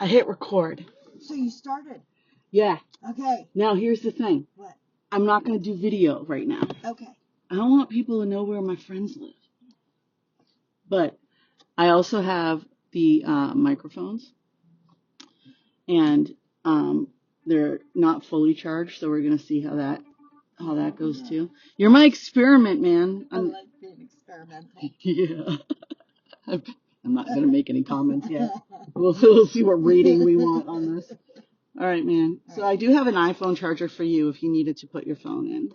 I hit record. So you started. Yeah. Okay. Now here's the thing. What? I'm not going to do video right now. Okay. I don't want people to know where my friends live. But I also have the microphones, and they're not fully charged, so we're going to see how that goes too. You're my experiment, man. I like being experimental. Yeah. I'm not going to make any comments yet. We'll see what rating we want on this. All right, man. So I do have an iPhone charger for you if you needed to put your phone in.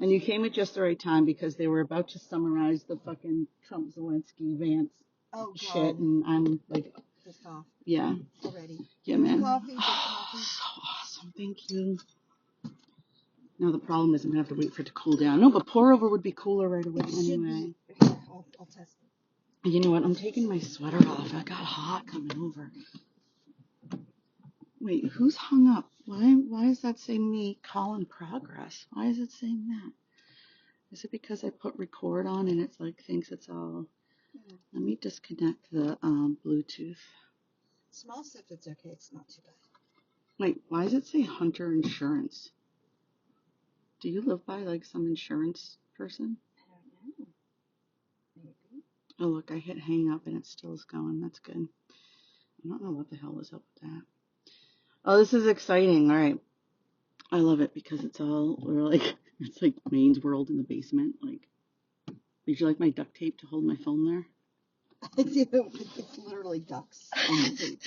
And you came at just the right time because they were about to summarize the fucking Trump Zelensky Vance shit, and I'm like, pissed off. Yeah. Already. Yeah, man. Coffee, Oh, so awesome. Thank you. Now the problem is I'm gonna have to wait for it to cool down. No, but pour over would be cooler right away anyway. I'll test it. You know what? I'm taking my sweater off. I got hot coming over. Wait, who's hung up? Why does that say me call in progress? Why is it saying that? Is it because I put record on and it's like thinks it's all? Yeah. Let me disconnect the Bluetooth. Smells if it's okay. It's not too bad. Wait, why does it say Hunter Insurance? Do you live by like some insurance person? I don't know. Maybe. Oh look, I hit hang up and it still is going. That's good. I don't know what the hell was up with that. Oh, this is exciting. All right. I love it because it's like Maine's World in the basement. Like, would you like my duct tape to hold my phone there? It's literally ducks on the tape.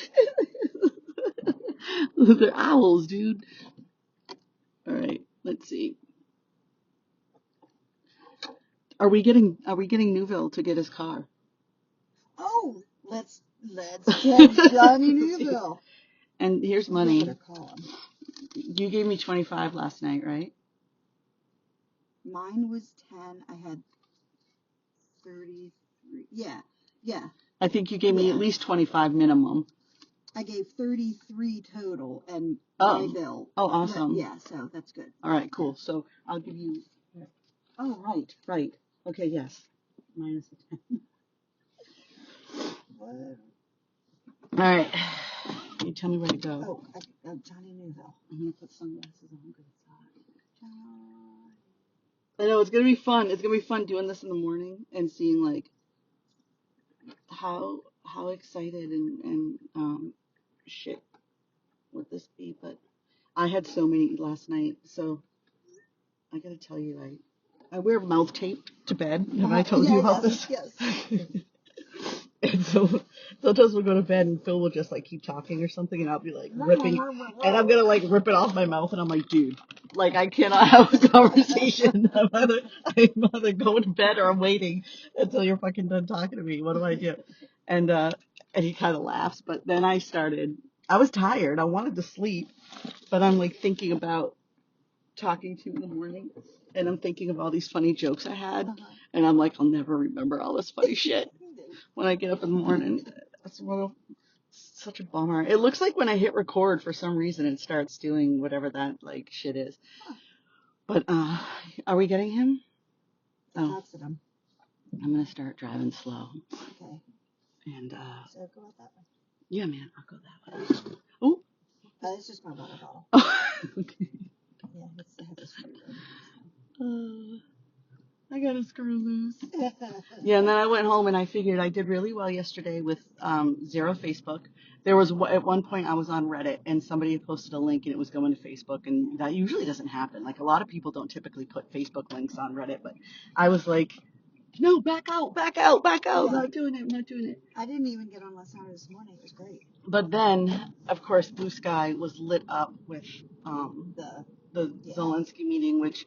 They're owls, dude. All right, let's see. Are we getting Newville to get his car? Oh, let's get Johnny Newville. And here's money. Better call him. You gave me 25 last night, right? Mine was 10. I had 33. Yeah. I think you gave me at least 25 minimum. I gave 33 total, and my bill. Oh, awesome. Yeah, so that's good. All right, cool. So I'll give you. Oh, right. Okay, yes. Minus the 10. What? All right. You tell me where to go. Oh, Johnny Newville. I'm going to put sunglasses on because it's hot. I know, it's going to be fun. It's going to be fun doing this in the morning and seeing, like, how excited and shit would this be. But I had so many last night, so I got to tell you, I wear mouth tape to bed. Have I told you about this? Yes. And so sometimes we'll go to bed and Phil will just like keep talking or something and I'll be like ripping and I'm gonna like rip it off my mouth and I'm like, dude, like I cannot have a conversation. I'm either going to bed or I'm waiting until you're fucking done talking to me. What do I do? And he kind of laughs, but then I was tired. I wanted to sleep, but I'm like thinking about talking to you in the morning and I'm thinking of all these funny jokes I had and I'm like, I'll never remember all this funny shit when I get up in the morning. That's such a bummer. It looks like when I hit record for some reason it starts doing whatever that like shit is. But are we getting him? Oh, I'm gonna start driving slow. Okay. And so go out that way. Yeah, man, I'll go that way. Oh, it's just my water bottle. Okay. Yeah, I have to screw I got a screw loose. Yeah, and then I went home and I figured I did really well yesterday with 0 Facebook. There was at one point I was on Reddit and somebody had posted a link and it was going to Facebook, and that usually doesn't happen. Like a lot of people don't typically put Facebook links on Reddit, but I was like, no, back out, yeah. Not doing it. I didn't even get on last night this morning. It was great. But then, of course, Blue Sky was lit up with the Zelensky meeting, which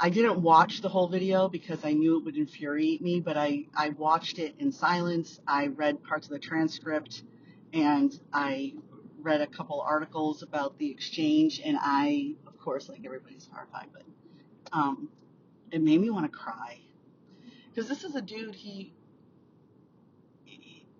I didn't watch the whole video because I knew it would infuriate me, but I watched it in silence. I read parts of the transcript and I read a couple articles about the exchange, and I, of course, like everybody's horrified, but it made me want to cry. Because this is a dude,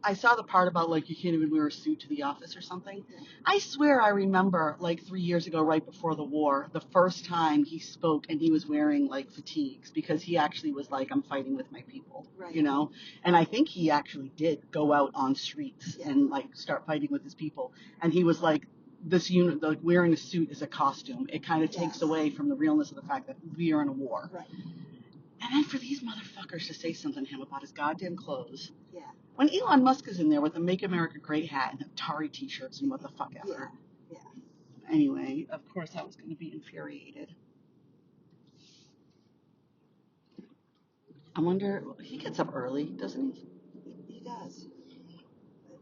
I saw the part about like you can't even wear a suit to the office or something. Yeah. I swear I remember like 3 years ago, right before the war, the first time he spoke and he was wearing like fatigues because he actually was like, I'm fighting with my people, Right. you know? And I think he actually did go out on streets Yeah. and like start fighting with his people. And he was like, this unit, like wearing a suit is a costume. It kind of takes Yes. away from the realness of the fact that we are in a war. Right. And then for these motherfuckers to say something to him about his goddamn clothes. Yeah. When Elon Musk is in there with a Make America Great hat and Atari t-shirts and what the fuck ever. Yeah. Yeah. Anyway, of course I was going to be infuriated. I wonder, he gets up early, doesn't he? He does. But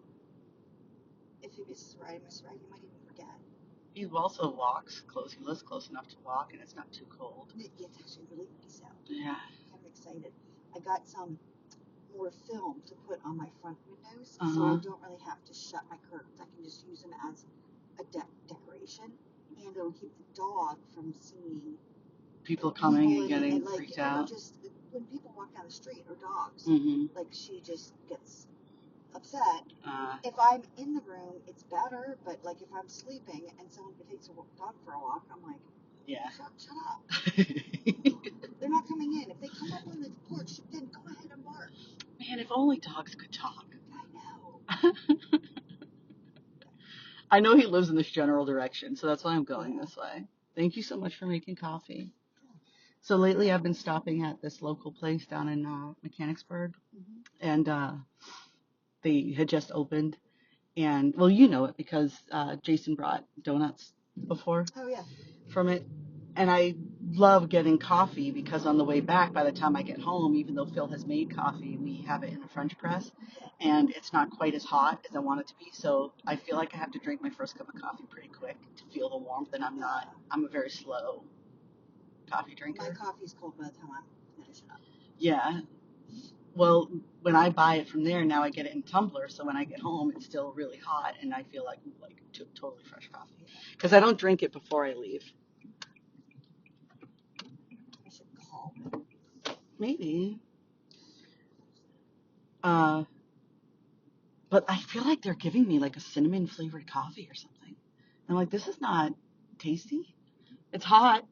if he misses right, he might even forget. He also walks close. He lives close enough to walk and it's not too cold. It's actually really nice out. Yeah. I'm kind of excited. I got some more film to put on my front windows, so Uh-huh. I don't really have to shut my curtains. I can just use them as a decoration, and it'll keep the dog from seeing People coming people and getting like, freaked out. Just when people walk down the street or dogs, Mm-hmm. like she just gets upset. If I'm in the room, it's better, but like if I'm sleeping and someone takes a dog for a walk, I'm like, Yeah. shut up. They're not coming in. If they come up on the porch, then go ahead and bark. Man, if only dogs could talk. I know. I know he lives in this general direction, so that's why I'm going this way. Thank you so much for making coffee. So lately I've been stopping at this local place down in Mechanicsburg, and they had just opened. And, well, you know it because Jason brought donuts before from it. And I love getting coffee because on the way back, by the time I get home, even though Phil has made coffee, we have it in a French press. And it's not quite as hot as I want it to be. So I feel like I have to drink my first cup of coffee pretty quick to feel the warmth. And I'm a very slow coffee drinker. My coffee's cold by the time I'm finishing up. Yeah. Well, when I buy it from there, now I get it in tumbler. So when I get home, it's still really hot. And I feel like totally fresh coffee. Because I don't drink it before I leave. I should call them. Maybe. But I feel like they're giving me like a cinnamon flavored coffee or something. I'm like, this is not tasty. It's hot.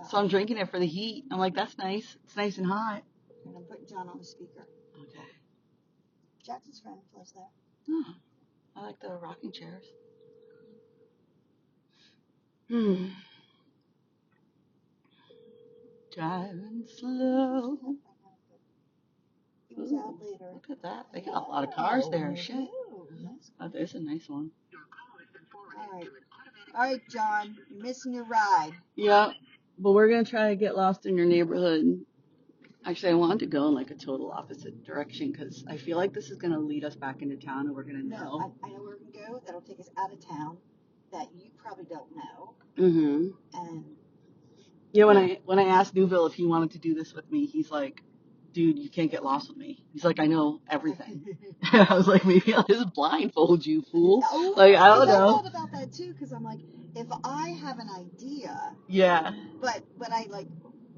So I'm drinking it for the heat. I'm like, that's nice. It's nice and hot. And I'm putting John on the speaker. Okay. Jackson's friend lives there. Oh, I like the rocking chairs. Driving slow. He was out later. Look at that. They got a lot of cars there. Shit. Oh, there's a nice one. All right, John. You're missing your ride. Yeah. But we're going to try to get lost in your neighborhood. Actually, I wanted to go in like a total opposite direction because I feel like this is going to lead us back into town and we're going to know. No, I know where we can go. That'll take us out of town that you probably don't know. Mm-hmm. And yeah, when I asked Newville if he wanted to do this with me, he's like, dude, you can't get lost with me. He's like, I know everything. I was like, maybe I'll just blindfold you, fool. Like, I don't know. I thought about that too because I'm like, if I have an idea. Yeah. But I like,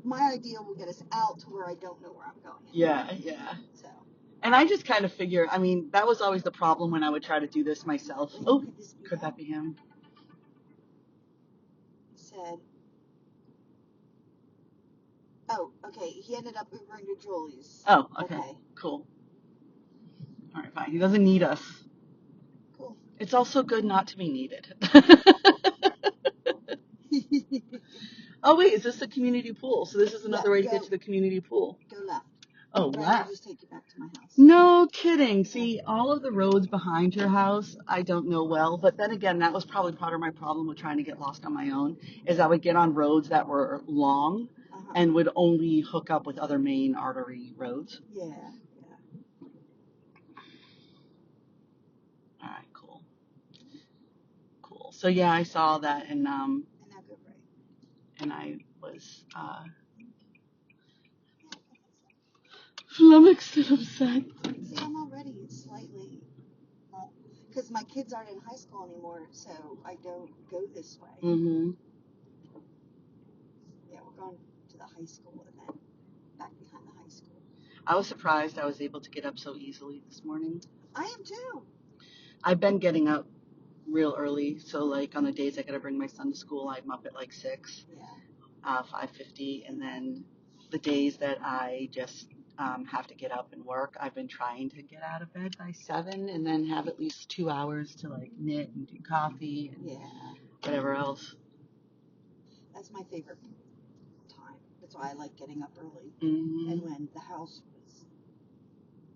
my idea will get us out to where I don't know where I'm going. Yeah. So. And I just kind of figure, I mean, that was always the problem when I would try to do this myself. Oh, could that be him? Said, oh, okay. He ended up Ubering to Julie's. Oh, okay. Cool. All right, fine. He doesn't need us. Cool. It's also good not to be needed. Oh, wait, is this the community pool? So this is another way to get to the community pool. Go left. Oh, left. I'll just take you back to my house. No kidding. See, all of the roads behind your house, I don't know well. But then again, that was probably part of my problem with trying to get lost on my own, is I would get on roads that were long and would only hook up with other main artery roads. Yeah. All right, cool. So yeah, I saw that and I was flummoxed and upset. See, I'm already slightly, because my kids aren't in high school anymore, so I don't go this way. Mm-hmm. Yeah, we're going to the high school and then back behind the high school. I was surprised I was able to get up so easily this morning. I am too. I've been getting up real early, so like on the days I gotta bring my son to school, I'm up at like 6, Yeah. 5:50, and then the days that I just have to get up and work, I've been trying to get out of bed by 7 and then have at least 2 hours to like knit and do coffee and whatever else. That's my favorite time. That's why I like getting up early. Mm-hmm. And when the house was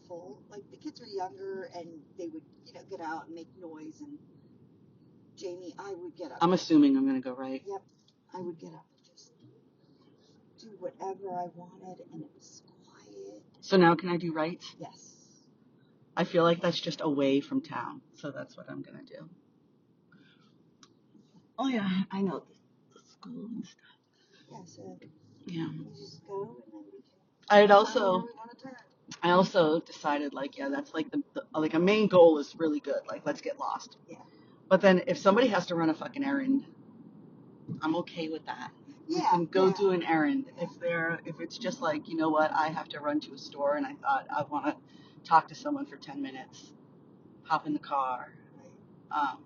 full, like the kids were younger and they would, get out and make noise, and Jamie, I would get up. I'm assuming I'm gonna go right. Yep. I would get up and just do whatever I wanted, and it was quiet. So now can I do right? Yes. I feel like that's just away from town, so that's what I'm gonna do. Oh yeah, I know the school and stuff. Yeah, so Yeah. we just go, and then we can. I also decided like, yeah, that's like the like a main goal is really good. Like, let's get lost. Yeah. But then if somebody has to run a fucking errand, I'm okay with that. Yeah. We can go do an errand. If it's just like, you know what, I have to run to a store and I thought I want to talk to someone for 10 minutes, hop in the car. Right.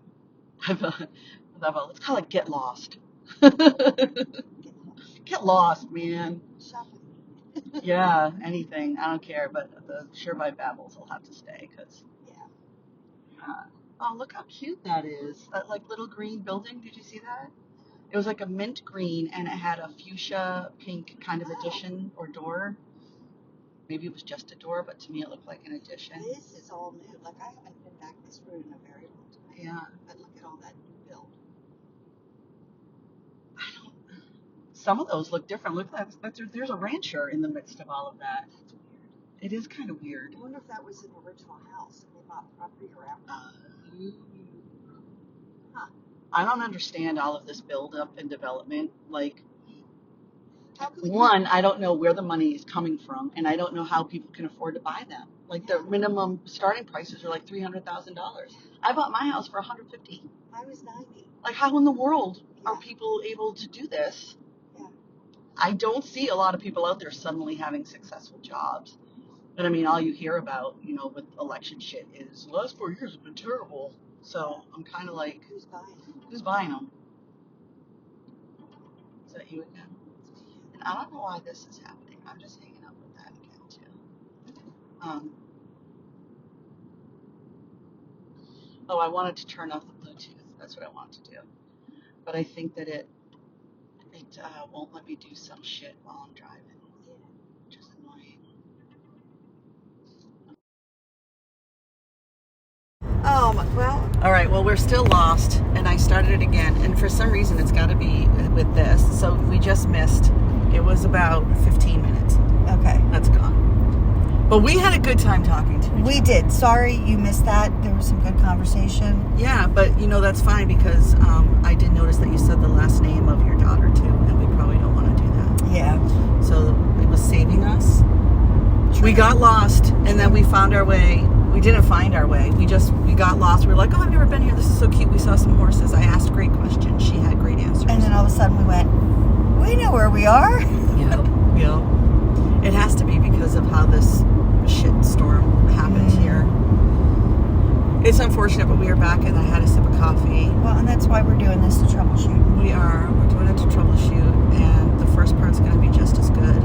I thought, let's call it get lost. Get lost, man. Shopping. Yeah, anything. I don't care, but the sherbi babbles will have to stay because. Yeah. Oh, look how cute that is. That like little green building. Did you see that? It was like a mint green and it had a fuchsia pink kind of addition or door. Maybe it was just a door, but to me it looked like an addition. This is all new. Like, I haven't been back this road in a very long time. Yeah. But look at all that new build. Some of those look different. Look, there's a rancher in the midst of all of that. That's weird. It is kind of weird. I wonder if that was an original house and they bought property around that. Huh. I don't understand all of this build-up and development. Like, One, I don't know where the money is coming from, and I don't know how people can afford to buy them. Like, the minimum starting prices are like $300,000. I bought my house for $150,000. Mine was $90,000. Like, how in the world are people able to do this? Yeah. I don't see a lot of people out there suddenly having successful jobs. But I mean, all you hear about, with election shit is the last 4 years have been terrible. So I'm kind of like, Who's buying them? Who's buying them? Is that you again? And I don't know why this is happening. I'm just hanging out with that again too. I wanted to turn off the Bluetooth. That's what I wanted to do. But I think that it won't let me do some shit while I'm driving, which is annoying. Well. All right, well, we're still lost, and I started it again, and for some reason it's got to be with this, so we just missed. It was about 15 minutes. Okay. That's gone. But we had a good time talking to each other. We did. Sorry you missed that. There was some good conversation. Yeah, but, that's fine because I did notice that you said the last name of your daughter, too, and we probably don't want to do that. Yeah. So it was saving us. True. We got lost, and then we found our way. We didn't find our way. We got lost. We were like, oh, I've never been here. This is so cute. We saw some horses. I asked great questions. She had great answers. And then all of a sudden we went, we know where we are. Yep. It has to be because of how this shit storm happened here. It's unfortunate, but we are back and I had a sip of coffee. Well, and that's why we're doing this to troubleshoot. We're doing it to troubleshoot, and the first part's going to be just as good.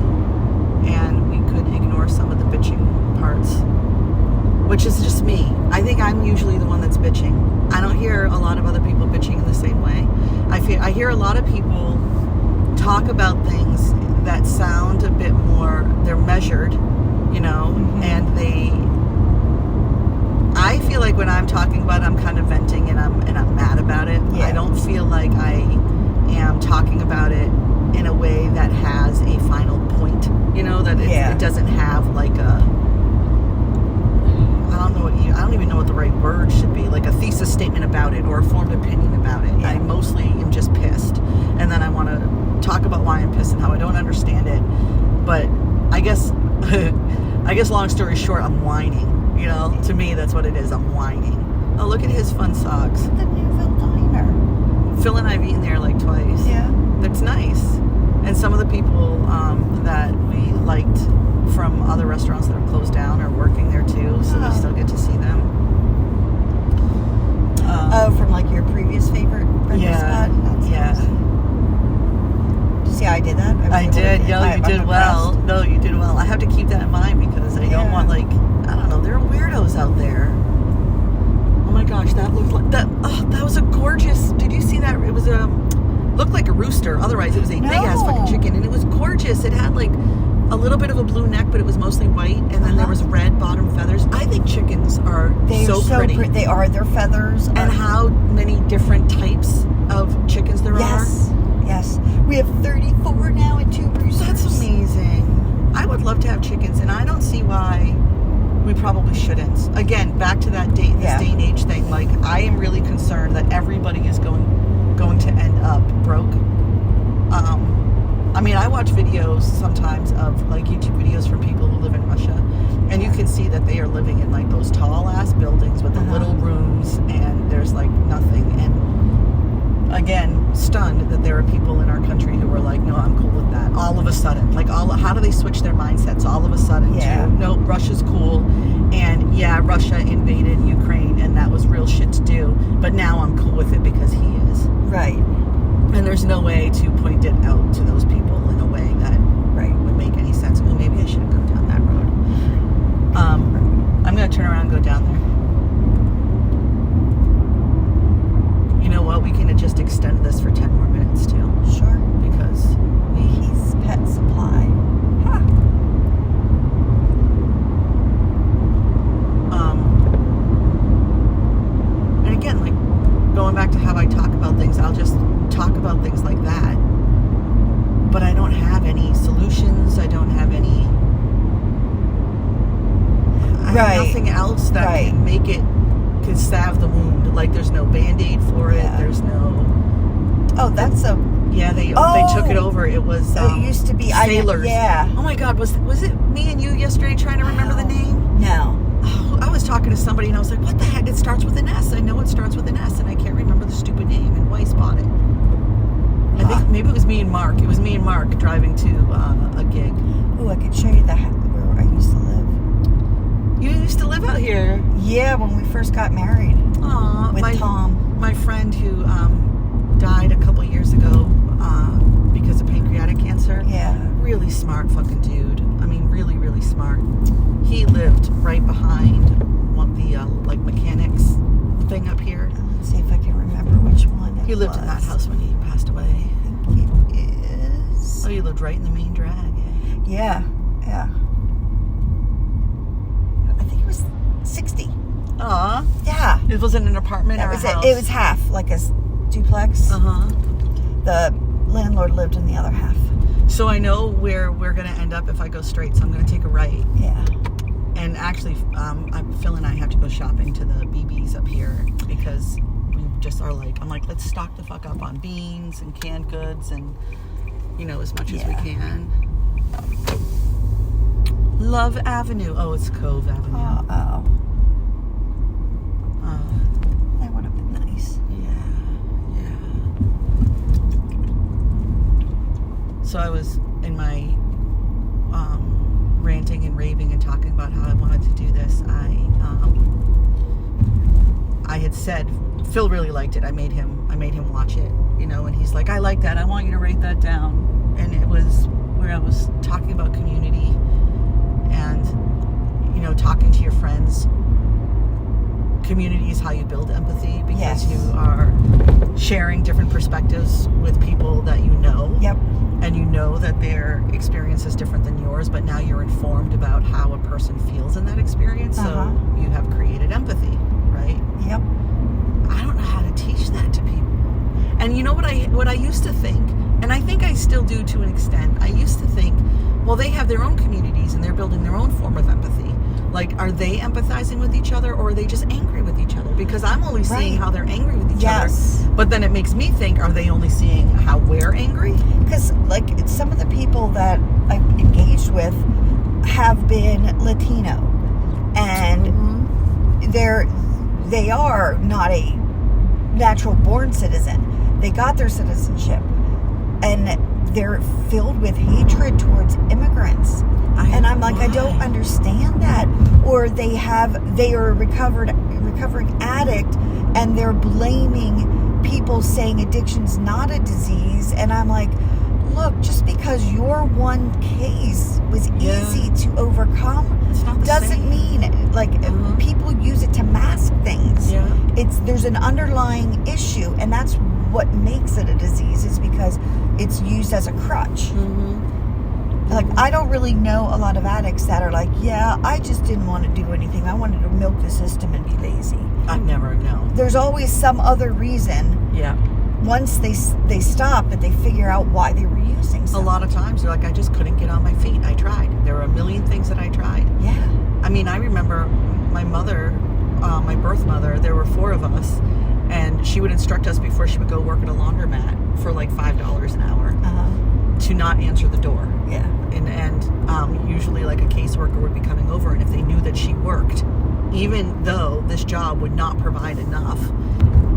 And we could ignore some of the bitching parts, which is just me. I think I'm usually the one that's bitching. I don't hear a lot of other people bitching in the same way. I hear a lot of people talk about things that sound a bit more, they're measured, and I feel like when I'm talking about it, I'm kind of venting and I'm mad about it. Yeah. I don't feel like I am talking about it in a way that has a final point, that it doesn't have like I don't even know what the right word should be, like a thesis statement about it or a formed opinion about it. Yeah. I mostly am just pissed, and then I want to talk about why I'm pissed and how I don't understand it. But I guess long story short, I'm whining. To me, that's what it is. I'm whining. Oh, look at his fun socks. The Newville Diner. Phil and I've eaten there like twice. Yeah. That's nice. And some of the people that we liked from other restaurants that have closed down are working there too, so we still get to see them. From like your previous favorite breakfast spot? Did you see how I did that? I did. You did well. No, you did well. I have to keep that in mind because I don't want, like, I don't know, there are weirdos out there. Oh my gosh, that looked like that. Oh, that was a gorgeous. Did you see that? It was looked like a rooster. Otherwise, it was a big ass fucking chicken, and it was gorgeous. It had like a little bit of a blue neck, but it was mostly white, and then there was red bottom feathers. I think chickens are so pretty. They are. Their feathers. And how many different types of chickens there are. Yes. We have 34 now and 2 roosters. That's amazing. I would love to have chickens, and I don't see why we probably shouldn't. Again, back to that this day and age thing. Like, I am really concerned that everybody is going to end up broke. I mean, I watch videos sometimes of like YouTube videos from people who live in Russia, and you can see that they are living in like those tall ass buildings with the little rooms, and there's like nothing. And again, stunned that there are people in our country who are like, no, I'm cool with that. All of a sudden, like how do they switch their mindsets all of a sudden to, no, Russia's cool, and Russia invaded Ukraine, and that was real shit to do, but now I'm cool with it because he is. Right. And there's no way to point it out to those people in a way that would make any sense. Oh, maybe I shouldn't go down that road. I'm going to turn around and go down there. You know what? We can just extend this for 10 more minutes, too. Sure. Because he's pet supply. Huh. And again, like, going back to how I talk about things, I'll just talk about things like that. But I don't have any solutions. I don't have any... I have nothing else that can make it, can salve the wound. Like, there's no Band-Aid for it. There's no... Oh, that's a... Yeah, they took it over. It was... it used to be... Sailors. Oh my God, was it me and you yesterday trying to remember the name? No. Oh, I was talking to somebody and I was like, what the heck? It starts with an S. I know it starts with an S, and I can't remember the stupid name, and Weiss bought it. I think maybe it was me and Mark. It was me and Mark driving to a gig. Oh, I could show you where I used to live. You used to live out here? Yeah, when we first got married. Aw, with Tom. My friend who died a couple years ago because of pancreatic cancer. Yeah. Really smart fucking dude. I mean, really, really smart. He lived right behind one of the like mechanics thing up here. Let's see if I can remember which one. He lived in that house when he passed away. I think it is. Oh, you lived right in the main drag, eh? Yeah. I think it was 60. Aw. Yeah. It wasn't an apartment or a house? It was half, like a duplex. The landlord lived in the other half. So I know where we're going to end up if I go straight, so I'm going to take a right. Yeah. And actually, Phil and I have to go shopping to the BB's up here because we just are like, I'm like, let's stock the fuck up on beans and canned goods and, you know, as much as we can. Love Avenue. Oh, it's Cove Avenue. That would have been nice. Yeah. So I was in my ranting and raving and talking about how I wanted to do this. I had said Phil really liked it. I made him watch it, you know, and he's like, I like that. I want you to write that down. And it was where I was talking about community and, you know, talking to your friends. Community is how you build empathy because you are sharing different perspectives with people that you know. Yep. And you know that their experience is different than yours, but now you're informed about how a person feels in that experience. So you have created empathy, right? Yep. I don't know how to teach that to people. And you know what I used to think, and I think I still do to an extent, I used to think, well, they have their own communities and they're building their own form of empathy. Like, are they empathizing with each other or are they just angry with each other? Because I'm only seeing how they're angry with each other. But then it makes me think, are they only seeing how we're angry? Because, like, some of the people that I've engaged with have been Latino. And they are not a natural born citizen. They got their citizenship. And they're filled with hatred towards immigrants. And I'm like, I don't understand that. Or they are a recovering addict, and they're blaming people, saying addiction's not a disease. And I'm like, look, just because your one case was easy to overcome doesn't mean, like, people use it to mask things. There's an underlying issue, and that's what makes it a disease, is because it's used as a crutch. Like, I don't really know a lot of addicts that are like, yeah, I just didn't want to do anything. I wanted to milk the system and be lazy. I never know. There's always some other reason. Yeah. Once they stop and they figure out why they were using something. A lot of times they're like, I just couldn't get on my feet. I tried. There were a million things that I tried. Yeah. I mean, I remember my mother, my birth mother, there were 4 of us, and she would instruct us before she would go work at a laundromat for like $5 an hour to not answer the door. Yeah. And usually like a caseworker would be coming over, and if they knew that she worked, even though this job would not provide enough,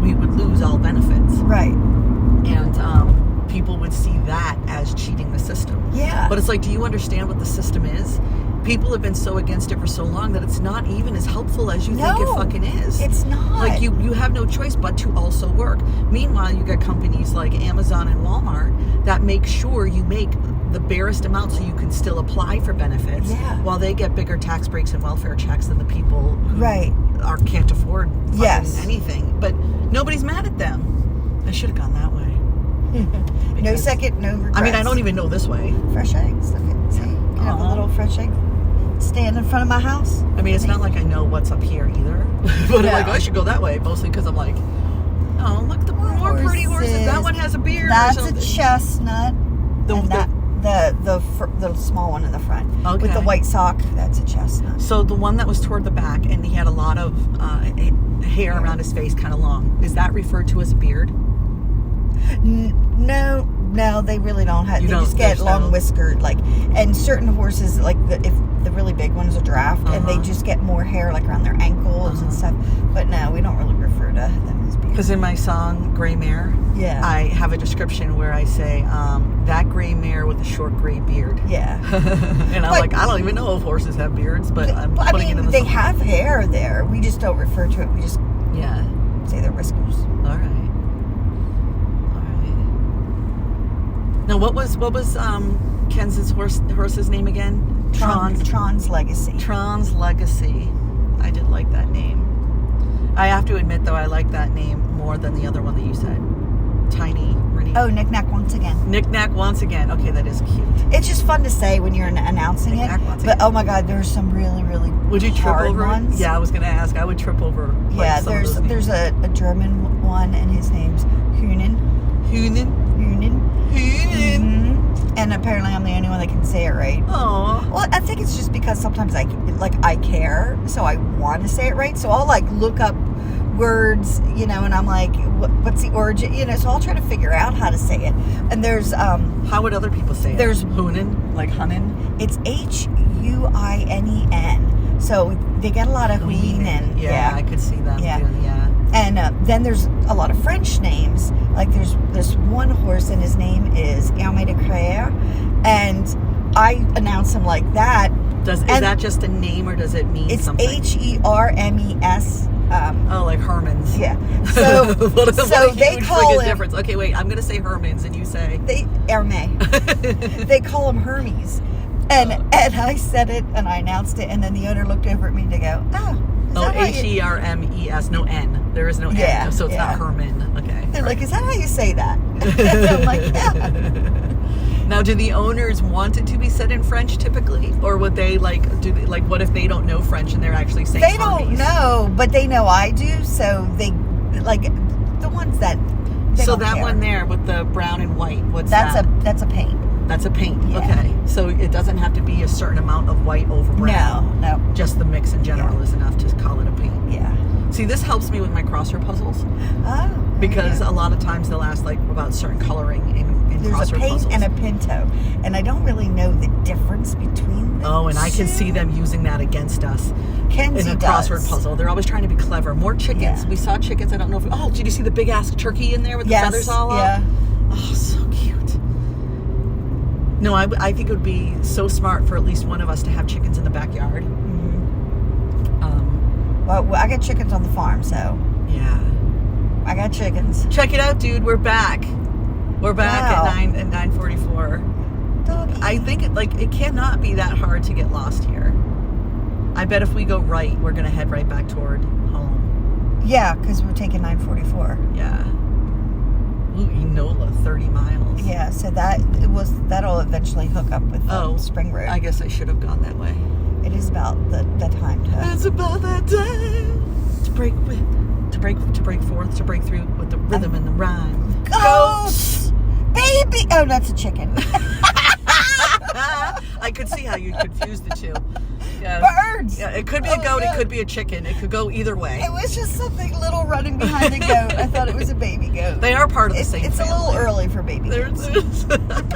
we would lose all benefits. Right. And people would see that as cheating the system. Yeah. But it's like, do you understand what the system is? People have been so against it for so long that it's not even as helpful as you think it fucking is. It's not. Like, you have no choice but to also work. Meanwhile, you got companies like Amazon and Walmart that make sure you make the barest amount so you can still apply for benefits, while they get bigger tax breaks and welfare checks than the people who can't afford anything. But nobody's mad at them. I should have gone that way. No second, no regrets. I mean, I don't even know this way. Fresh eggs. Look at, see? You have a little fresh egg stand in front of my house. I mean, it's not like I know what's up here either. But I'm like, I should go that way, mostly because I'm like, oh, look, the more pretty horses. That one has a beard. That's a chestnut. The small one in the front with the white sock, that's a chestnut. So the one that was toward the back, and he had a lot of hair around his face, kind of long, is that referred to as a beard? No, they really don't have. They just get long whiskered, like, and certain horses, like if the really big ones are draft, and they just get more hair, like around their ankles and stuff. But no, we don't really refer to them as beards. Because in my song Gray Mare, I have a description where I say that gray mare with a short gray beard. Yeah. And I'm like, I don't even know if horses have beards, but I'm putting it in the they song. have hair there. We just don't refer to it. We just say they're whiskers. All right. Now, what was Kenz's horse's name again? Tron's Legacy. Tron's Legacy. I did like that name. I have to admit, though, I like that name more than the other one that you said. Tiny, Rennie. Oh, Knick-Knack Once Again. Knick-Knack Once Again. Okay, that is cute. It's just fun to say when you're announcing Knick-Knack it. Once But Again. Oh my God, there's some really, really Would you trip over ones. Yeah, I was going to ask. I would trip over. Yeah, there's a German one, and his name's Hünen. Hünen. And apparently I'm the only one that can say it right. Aww. Well, I think it's just because sometimes I care, so I want to say it right. So I'll like look up words, and I'm like, what's the origin? So I'll try to figure out how to say it. And there's how would other people say it? There's Hünen, like Hunnen. It's Huinen. So they get a lot of Hünen. Yeah, I could see that. Yeah. Too, yeah. And then there's a lot of French names. Like there's this one horse, and his name is Hermé de Crère, and I announce him like that. Is that just a name, or does it mean something? It's Hermes. Like Hermans. Yeah. So so they call him. Difference. Okay, wait. I'm gonna say Hermans, and you say Hermé. They call him Hermes, and I said it, and I announced it, and then the owner looked over at me to go, Hermes, no N. There is no N, so it's not Herman. Okay. They're like, is that how you say that? I'm like, yeah. Now, do the owners want it to be said in French typically, or would they what if they don't know French and they're actually saying They don't know, but they know I do, so they like the ones that. So that one there with the brown and white, what's that? That's a paint. That's a paint. Yeah. Okay. So it doesn't have to be a certain amount of white over brown. No. Just the mix in general is enough to call it a paint. Yeah. See, this helps me with my crossword puzzles. Oh. Because a lot of times they'll ask about certain coloring in There's crossword a paint puzzles. and a pinto, and I don't really know the difference between them. Oh, and I can see them using that against us Kenzie in a crossword puzzle. They're always trying to be clever. More chickens. Yeah. We saw chickens. I don't know if... Oh, did you see the big ass turkey in there with the feathers all up? Yeah. Oh, so cute. No, I think it would be so smart for at least one of us to have chickens in the backyard. Well, I got chickens on the farm, so. Yeah. I got chickens. Check it out, dude. We're back. We're back Wow. at 9:44. Doggy. I think it cannot be that hard to get lost here. I bet if we go right, we're gonna head right back toward home. Yeah, because we're taking 944. Yeah. Ooh, Enola, 30 miles. Yeah, so that'll eventually hook up with Spring Road. I guess I should have gone that way. It is about the time to. It's about that time to break forth, to break through with the rhythm and the rhyme. Goats! Baby! Oh, that's a chicken. I could see how you'd confuse the two. Yeah. Birds! Yeah, it could be a goat, it could be a chicken. It could go either way. It was just something little running behind the goat. I thought it was a baby goat. They are part of the same It's family. a little early for baby goats.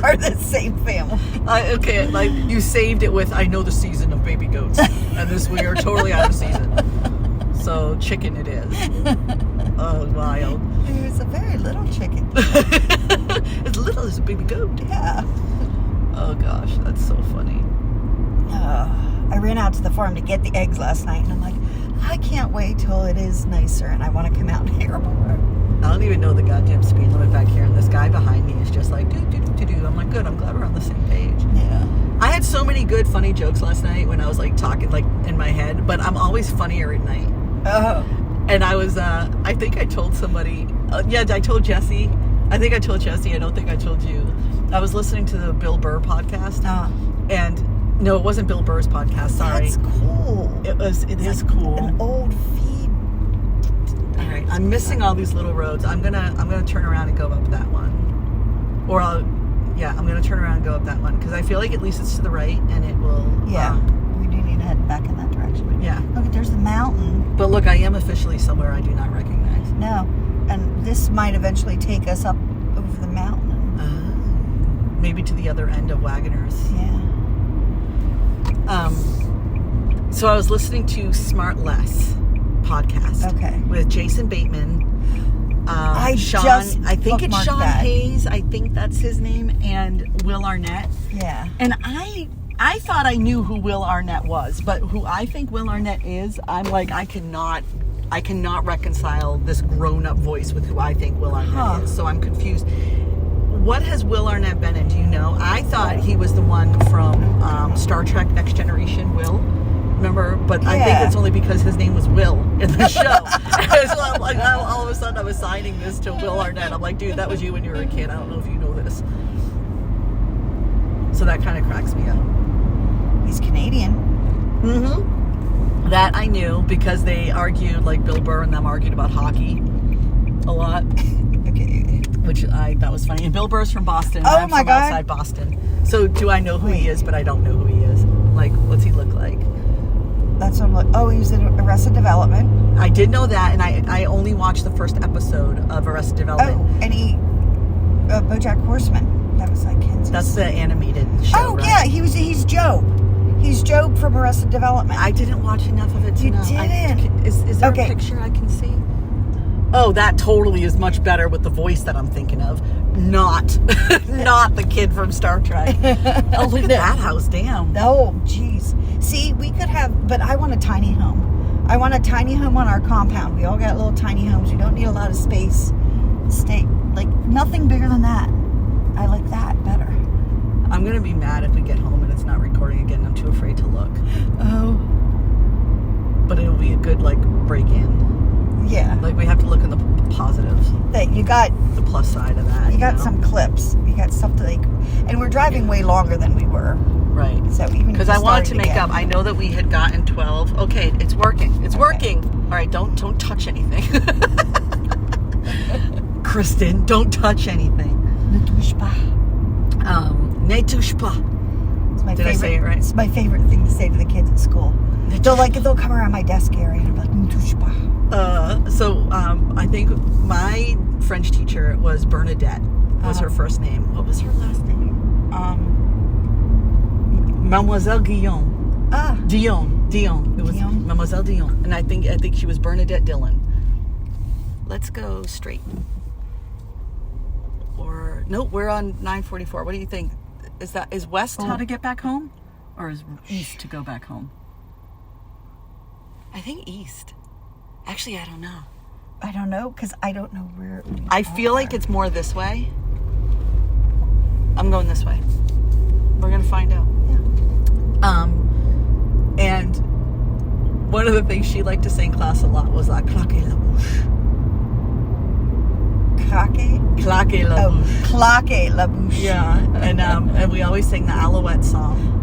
Part of the same family. Okay, like you saved it with, I know the season of baby goats. And we are totally out of season. So chicken it is. Oh, wild. It was a very little chicken. As little as a baby goat. Yeah. Oh gosh, that's so funny. I ran out to the farm to get the eggs last night, and I'm like, I can't wait till it is nicer, and I want to come out and hear more. I don't even know the goddamn speed limit back here, and this guy behind me is just like, do. I'm like, good, I'm glad we're on the same page. Yeah. I had so many good, funny jokes last night when I was like talking like in my head, but I'm always funnier at night. Oh. And I was, I think I told somebody, I told Jesse. I think I told Jesse, I don't think I told you. I was listening to the Bill Burr podcast, and no, it wasn't Bill Burr's podcast, sorry. That's cool. It is cool. An old feed. All right, I'm missing all these little roads. I'm gonna turn around and go up that one, or I'm gonna turn around and go up that one because I feel like at least it's to the right and it will. Yeah, we do need to head back in that direction. Yeah. Look, there's the mountain. But look, I am officially somewhere I do not recognize. No, and this might eventually take us up over the mountain. Maybe to the other end of Wagoners. Yeah. So I was listening to Smart Less podcast. Okay. With Jason Bateman. I think it's Sean that. Hayes. I think that's his name, and Will Arnett. Yeah. And I thought I knew who Will Arnett was, but who I think Will Arnett is, I'm like, I cannot reconcile this grown-up voice with who I think Will Arnett is. So I'm confused. What has Will Arnett been in? Do you know? I thought he was the one from Star Trek Next Generation, Will. Remember? But I think it's only because his name was Will in the show. So I'm like, all of a sudden I'm assigning this to Will Arnett. I'm like, dude, that was you when you were a kid. I don't know if you know this. So that kind of cracks me up. He's Canadian. Mm-hmm. That I knew because they argued, like Bill Burr and them argued about hockey a lot. Okay. Which I thought was funny. And Bill Burr's from Boston. Oh, I'm my from God. outside Boston. So do I know who he is, but I don't know who he is. Like, what's he look like? That's what I'm like. Oh, he was in Arrested Development. I did know that, and I only watched the first episode of Arrested Development. Oh, and BoJack Horseman. That was like Kansas. That's the animated show, Oh, right? yeah, he's Job. He's Job from Arrested Development. I didn't watch enough of it to You know. didn't? Is there Okay. a picture I can see? Oh, that totally is much better with the voice that I'm thinking of. Not the kid from Star Trek. Oh, look at that house. Damn. Oh, jeez. See, we could have, but I want a tiny home. I want a tiny home on our compound. We all got little tiny homes. We don't need a lot of space. Like, nothing bigger than that. I like that better. I'm going to be mad if we get home and it's not recording again. I'm too afraid to look. Oh. But it'll be a good, like, break-in. Yeah. Like, we have to look in the positives. That you got The plus side of that. You got know? some clips. You got stuff to like, and we're driving way longer than we were. Right. So even because I wanted to make up. I know that we had gotten 12. Okay, it's working. It's working. All right, don't touch anything. Kristen, don't touch anything. Ne touche pas. Ne touche pas. It's my Did favorite, I say it right? It's my favorite thing to say to the kids at school. They'll come around my desk area and I'm like, ne touche pas. I think my French teacher was Bernadette. Was her first name. What was her last name? Mademoiselle Guillaume. Dion. It was Dion. Mademoiselle Dion. And I think she was Bernadette Dillon. Let's go straight. Or no, we're on 944. What do you think? is west how to get back home? Or is east to go back home? I think east. Actually, I don't know. I don't know, because I don't know where I feel like it's more this way. I'm going this way. We're going to find out. Yeah. And one of the things she liked to say in class a lot was like, claquez la bouche. Claquez la bouche. Claquez la bouche. Yeah, and we always sang the Alouette song.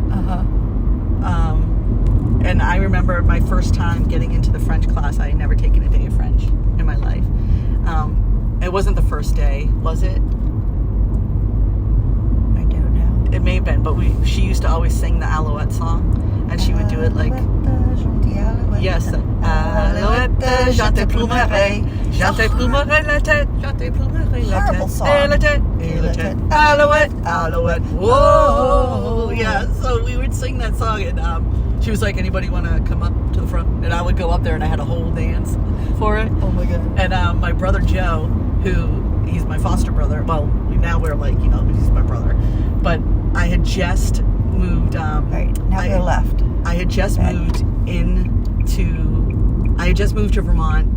And I remember my first time getting into the French class. I had never taken a day of French in my life. It wasn't the first day, was it? I don't know. It may have been, but she used to always sing the Alouette song, and she would do it like, yes, Alouette, je te plumerai la tête, je te plumerai la Horrible tête, song. et la tête, et la tête, Alouette, Alouette, whoa, yeah. So we would sing that song, and she was like, "Anybody want to come up to the front?" And I would go up there, and I had a whole dance for it. Oh my god! And my brother Joe, he's my foster brother. Well, now we're like, he's my brother. But I had just moved. Right now, go left. I had just moved to Vermont,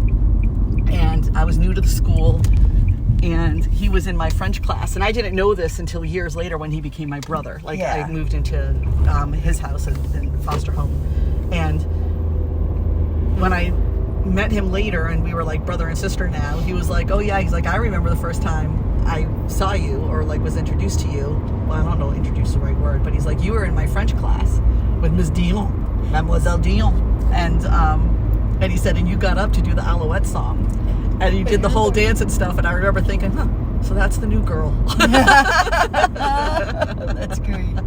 and I was new to the school, and he was in my French class, and I didn't know this until years later when he became my brother. Like, I moved into his house in foster home, and when I met him later, and we were like brother and sister now, he was like, oh yeah, he's like, I remember the first time I saw you, or like was introduced to you. Well, I don't know, introduced the right word, but he's like, you were in my French class with Miss Dion, Mademoiselle Dion, and he said, and you got up to do the Alouette song, and you did the whole dance and stuff, and I remember thinking, so that's the new girl. That's great.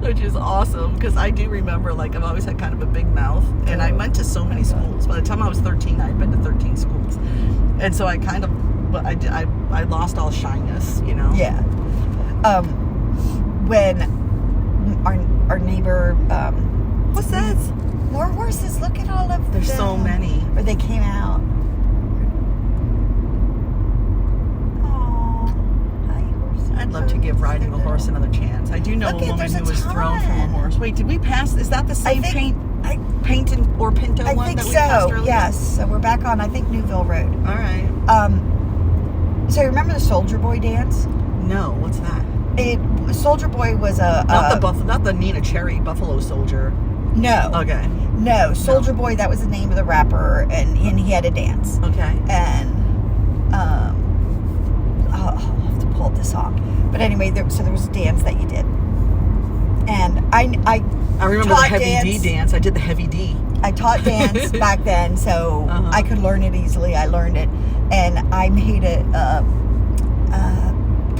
Which is awesome, because I do remember, like, I've always had kind of a big mouth, and I went to so many schools. By the time I was 13, I'd been to 13 schools, and so I kind of, but I lost all shyness, Yeah. When our neighbor, what's that? More horses. Look at all of them. There's so many. Or they came out. I'd love to give riding a horse another chance. I do know a woman who was thrown from a horse. Wait, did we pass? Is that the same Paint or Pinto I one think that we passed so. earlier? Yes. So we're back on, I think, Newville Road. All right. So you remember the Soldier Boy dance? No, what's that? Soldier Boy was not the Nina Cherry Buffalo Soldier. No. Okay. No, Soldier Boy. That was the name of the rapper, and he had a dance. Okay. And I'll have to pull up the song. But anyway, there was a dance that you did, and I remember the heavy D dance. I did the heavy D. I taught dance back then, so I could learn it easily. I learned it, and I made it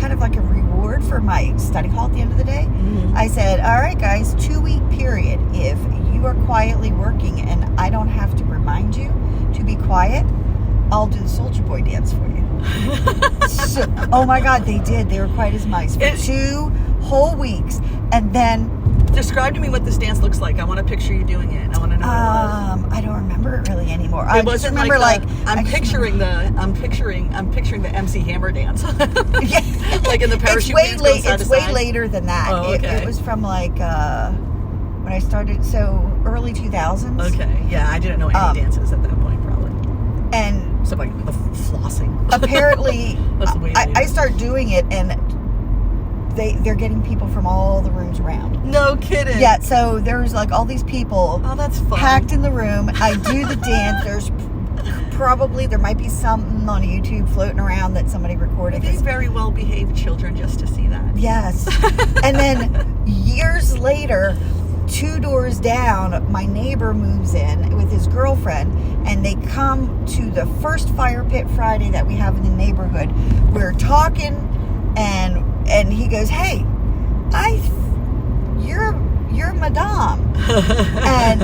kind of like a reward for my study hall at the end of the day. Mm-hmm. I said, all right, guys, 2-week period. If you are quietly working and I don't have to remind you to be quiet, I'll do the Soldier Boy dance for you. So, oh my God, they did. They were quiet as mice for 2 whole weeks. And then... Describe to me what this dance looks like. I want to picture you doing it. I want to know what it was. I don't remember it really anymore. It wasn't remember I'm picturing the MC Hammer dance. Yeah. Like in the parachute dance going side to side. It's way later than that. Oh, okay. It was from like when I started, so early 2000s. Okay. Yeah, I didn't know any dances at that point probably. And so like the flossing. Apparently That's way later. I start doing it, and they're getting people from all the rooms around. No kidding. Yeah, so there's like all these people that's fun. Packed in the room. I do the dance. There's there might be something on YouTube floating around that somebody recorded. These very well behaved children just to see that. Yes. And then years later, 2 doors down, my neighbor moves in with his girlfriend, and they come to the first Fire Pit Friday that we have in the neighborhood. We're talking, and he goes, "Hey, you're Madame." And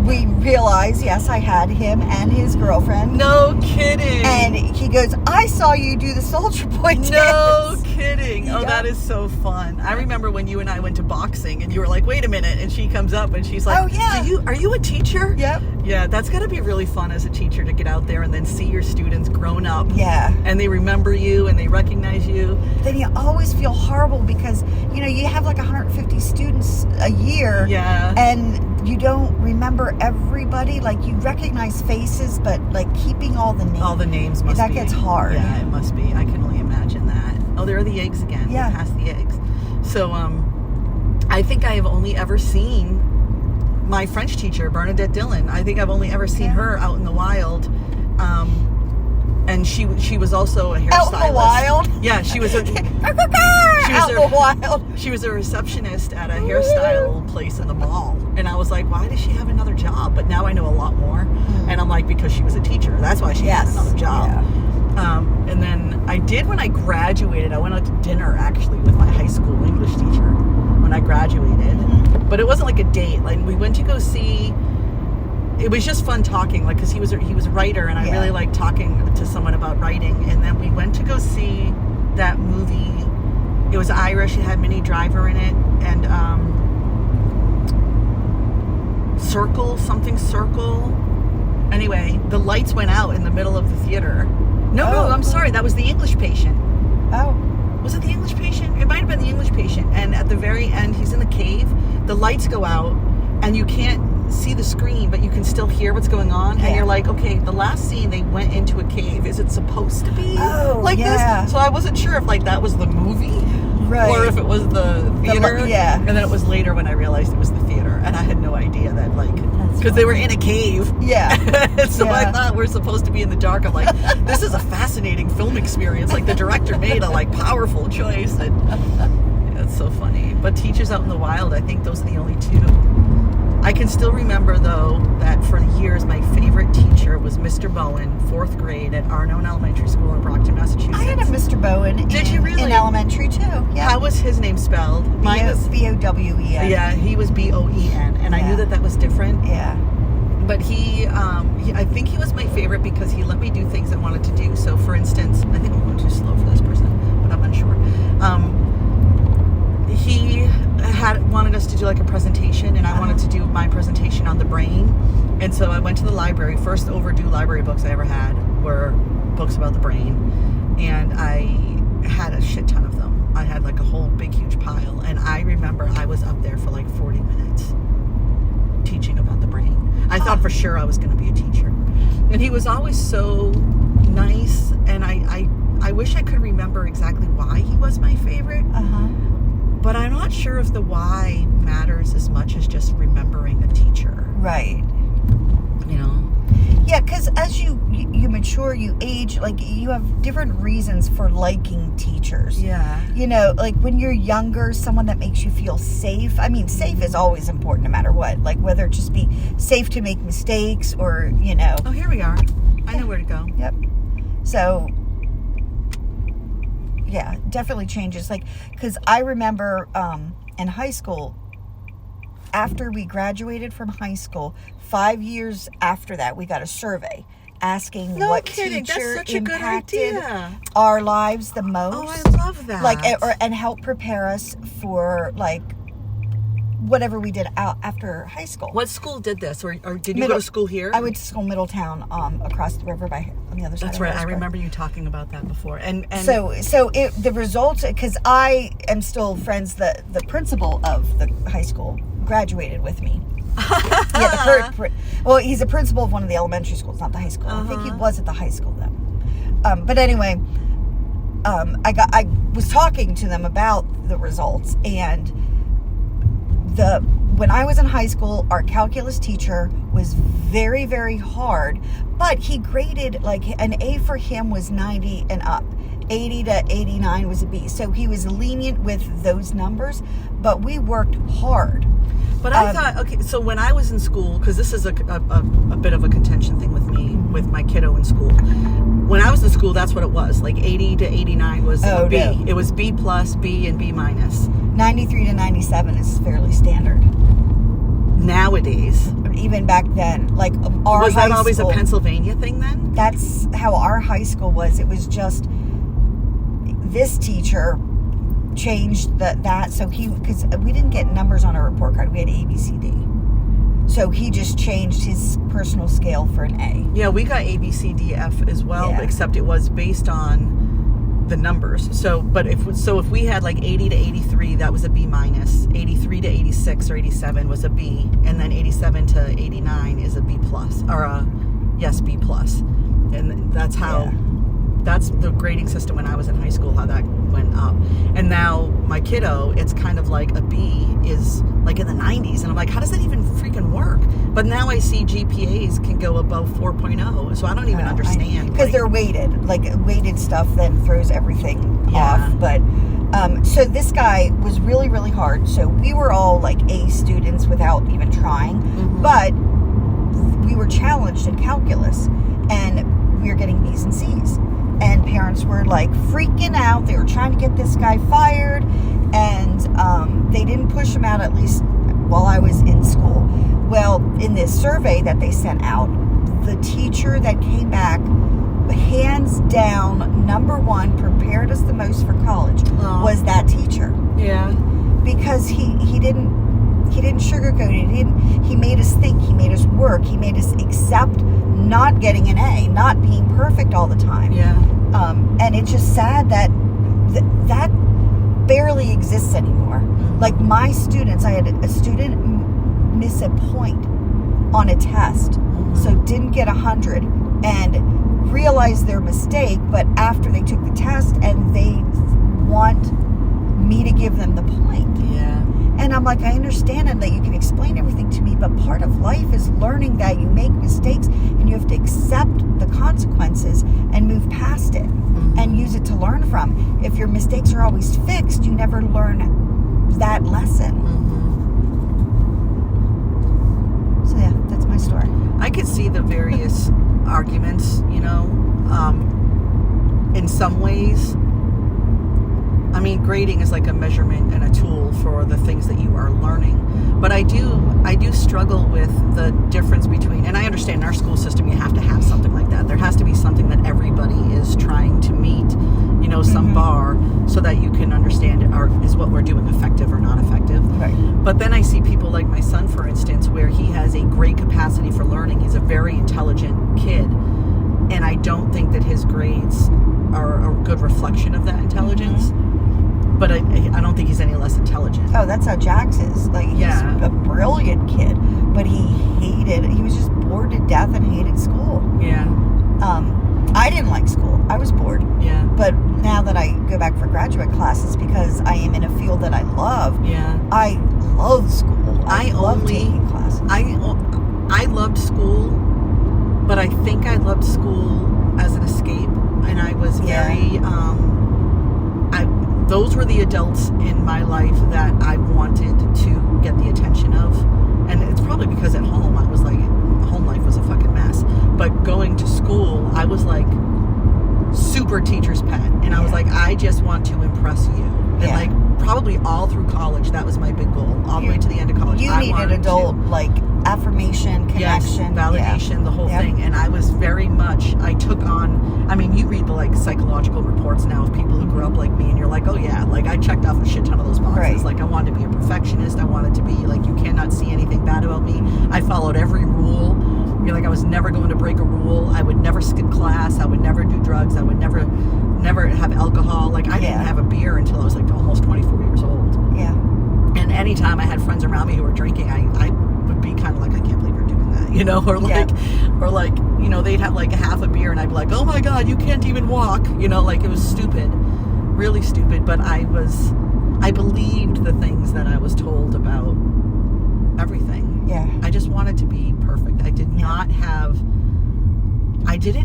we realize, yes, I had him and his girlfriend. No kidding. And he goes, "I saw you do the Soldier Boy dance." No kidding. kidding. Oh, that is so fun. I remember when you and I went to boxing and you were like, wait a minute. And she comes up and she's like, oh, yeah. Are you a teacher? Yep. Yeah, that's got to be really fun as a teacher to get out there and then see your students grown up. Yeah. And they remember you and they recognize you. Then you always feel horrible because, you have like 150 students a year. Yeah. And you don't remember everybody. Like, you recognize faces, but like keeping all the names. All the names must be. That gets hard. Yeah, it must be. I can only imagine that. Oh, there are the eggs again. Yeah. We passed the eggs. So, I think I have only ever seen my French teacher, Bernadette Dillon. I think I've only ever seen her out in the wild. And she was also a hairstylist. Out in the wild? Yeah, she was a She was a receptionist at a hairstyle place in the mall. And I was like, why does she have another job? But now I know a lot more. And I'm like, because she was a teacher. That's why she has another job. Yeah. And then I did when I graduated. I went out to dinner actually with my high school English teacher when I graduated. But it wasn't like a date. Like, we went to go see. It was just fun talking, like, because he was a writer, and I really liked talking to someone about writing. And then we went to go see that movie. It was Irish. It had Minnie Driver in it, and Circle. Anyway, the lights went out in the middle of the theater. No, I'm sorry. That was The English Patient. Oh. Was it The English Patient? It might have been The English Patient. And at the very end, he's in the cave. The lights go out, and you can't see the screen, but you can still hear what's going on. And you're like, okay, the last scene, they went into a cave. Is it supposed to be like this? So I wasn't sure if, like, that was the movie. Right. Or if it was the theater. And then it was later when I realized it was the theater. And I had no idea that, like, because they were in a cave. Yeah. So I thought we're supposed to be in the dark. I'm like, this is a fascinating film experience. Like, the director made a, like, powerful choice. And it's so funny. But Teachers Out in the Wild, I think those are the only two. I can still remember, though, that for years my favorite teacher was Mr. Bowen, 4th grade at Arnone Elementary School in Brockton, Massachusetts. I had a Mr. Bowen. Did you really? In elementary, too. Yeah. How was his name spelled? Mine was Bowen. Yeah, he was Boen, and I knew that was different. Yeah. But he, I think he was my favorite because he let me do things I wanted to do. So, for instance, I think I'm going too slow for this person, but I'm unsure. He wanted us to do like a presentation, and I wanted to do my presentation on the brain. And so I went to the library. First overdue library books I ever had were books about the brain, and I had a shit ton of them. I had like a whole big huge pile, and I remember I was up there for like 40 minutes teaching about the brain. I thought for sure I was going to be a teacher. And he was always so nice, and I wish I could remember exactly why he was my favorite. But I'm not sure if the why matters as much as just remembering a teacher. Right. You know? Yeah, because as you mature, you age, like, you have different reasons for liking teachers. Yeah. You know, like, when you're younger, someone that makes you feel safe. I mean, safe is always important no matter what. Like, whether it just be safe to make mistakes or, you know. Oh, here we are. I know where to go. Yep. So, yeah, definitely changes. Like, because I remember in high school, after we graduated from high school, 5 years after that, we got a survey asking what teacher impacted our lives the most. Oh, I love that. Like, and help prepare us for, like, whatever we did out after high school. What school did this, or did you go to school here? I went to school Middletown, across the river on the other side. That's right. I remember you talking about that before. And so the results, because I am still friends. The principal of the high school graduated with me. Well, he's a principal of one of the elementary schools, not the high school. I think he was at the high school then. But anyway, I was talking to them about the results, and when I was in high school, our calculus teacher was very, very hard, but he graded, like, an A for him was 90 and up. 80 to 89 was a B. So he was lenient with those numbers, but we worked hard. But I thought, okay, so when I was in school, because this is a bit of a contention thing with me, with my kiddo in school. When I was in school, that's what it was. Like 80 to 89 was a B. No. It was B plus, B, and B minus. 93 to 97 is fairly standard. Nowadays. Even back then. Like, our was high that always school, a Pennsylvania thing then? That's how our high school was. It was just this teacher changed that. So because we didn't get numbers on our report card, we had A, B, C, D. So he just changed his personal scale for an A. Yeah, we got A, B, C, D, F as well, except it was based on the numbers. So, but if we had like 80 to 83, that was a B minus. 83 to 86 or 87 was a B, and then 87 to 89 is a B plus, or a B plus. And that's how. That's the grading system when I was in high school, how that went up. And now my kiddo, it's kind of like a B is like in the 90s. And I'm like, how does that even freaking work? But now I see GPAs can go above 4.0. So I don't even understand. Because they're weighted. Like weighted stuff then throws everything off. But so this guy was really, really hard. So we were all like A students without even trying. Mm-hmm. But we were challenged in calculus. And we were getting B's and C's. And parents were like freaking out. They were trying to get this guy fired, and they didn't push him out, at least while I was in school. Well, in this survey that they sent out, the teacher that came back, hands down, number one, prepared us the most for college was that teacher. Yeah. Because he didn't sugarcoat it. He made us think. He made us work. He made us accept not getting an A, not being perfect all the time. Yeah. And it's just sad that that barely exists anymore. Mm-hmm. Like my students, I had a student miss a point on a test, so didn't get 100, and realized their mistake. But after they took the test, and they want me to give them the point. Yeah. And I'm like, I understand and that you can explain everything to me, but part of life is learning that you make mistakes and you have to accept the consequences and move past it and use it to learn from. If your mistakes are always fixed, you never learn that lesson. So yeah, that's my story. I could see the various arguments, in some ways. I mean, grading is like a measurement and a tool for the things that you are learning. But I do struggle with the difference between, and I understand in our school system you have to have something like that. There has to be something that everybody is trying to meet, some bar, so that you can understand is what we're doing effective or not effective. Right. But then I see people like my son, for instance, where he has a great capacity for learning. He's a very intelligent kid, and I don't think that his grades are a good reflection of that intelligence. But I don't think he's any less intelligent. Oh, that's how Jax is. Like, he's a brilliant kid, but he was just bored to death and hated school. Yeah. I didn't like school. I was bored. Yeah. But now that I go back for graduate classes, because I am in a field that I love, I love school. I love taking classes. I loved school, but I think I loved school as an escape, and I was very, those were the adults in my life that I wanted to get the attention of. And it's probably because at home I was like, home life was a fucking mess. But going to school, I was like super teacher's pet. And I was like, I just want to impress you. And like probably all through college, that was my big goal. All the way to the end of college. You needed adult, like affirmation, connection. Validation, the whole thing. And I was very much, I took on, I mean, you read the like psychological reports now of people who grew up like me, and you're like, oh yeah, like I checked off a shit ton of those boxes. Right. Like I wanted to be a perfectionist. I wanted to be like, you cannot see anything bad about me. I followed every rule. You're like, I was never going to break a rule. I would never skip class. I would never do drugs. I would never have alcohol. Like I didn't have a beer until I was like almost 24 years old. Yeah. And anytime I had friends around me who were drinking, I would be kind of like, I can't believe you're doing that, or like, they'd have like a half a beer and I'd be like, oh my God, you can't even walk, like it was stupid, really stupid. But I believed the things that I was told about everything. Yeah. I just wanted to be perfect. I didn't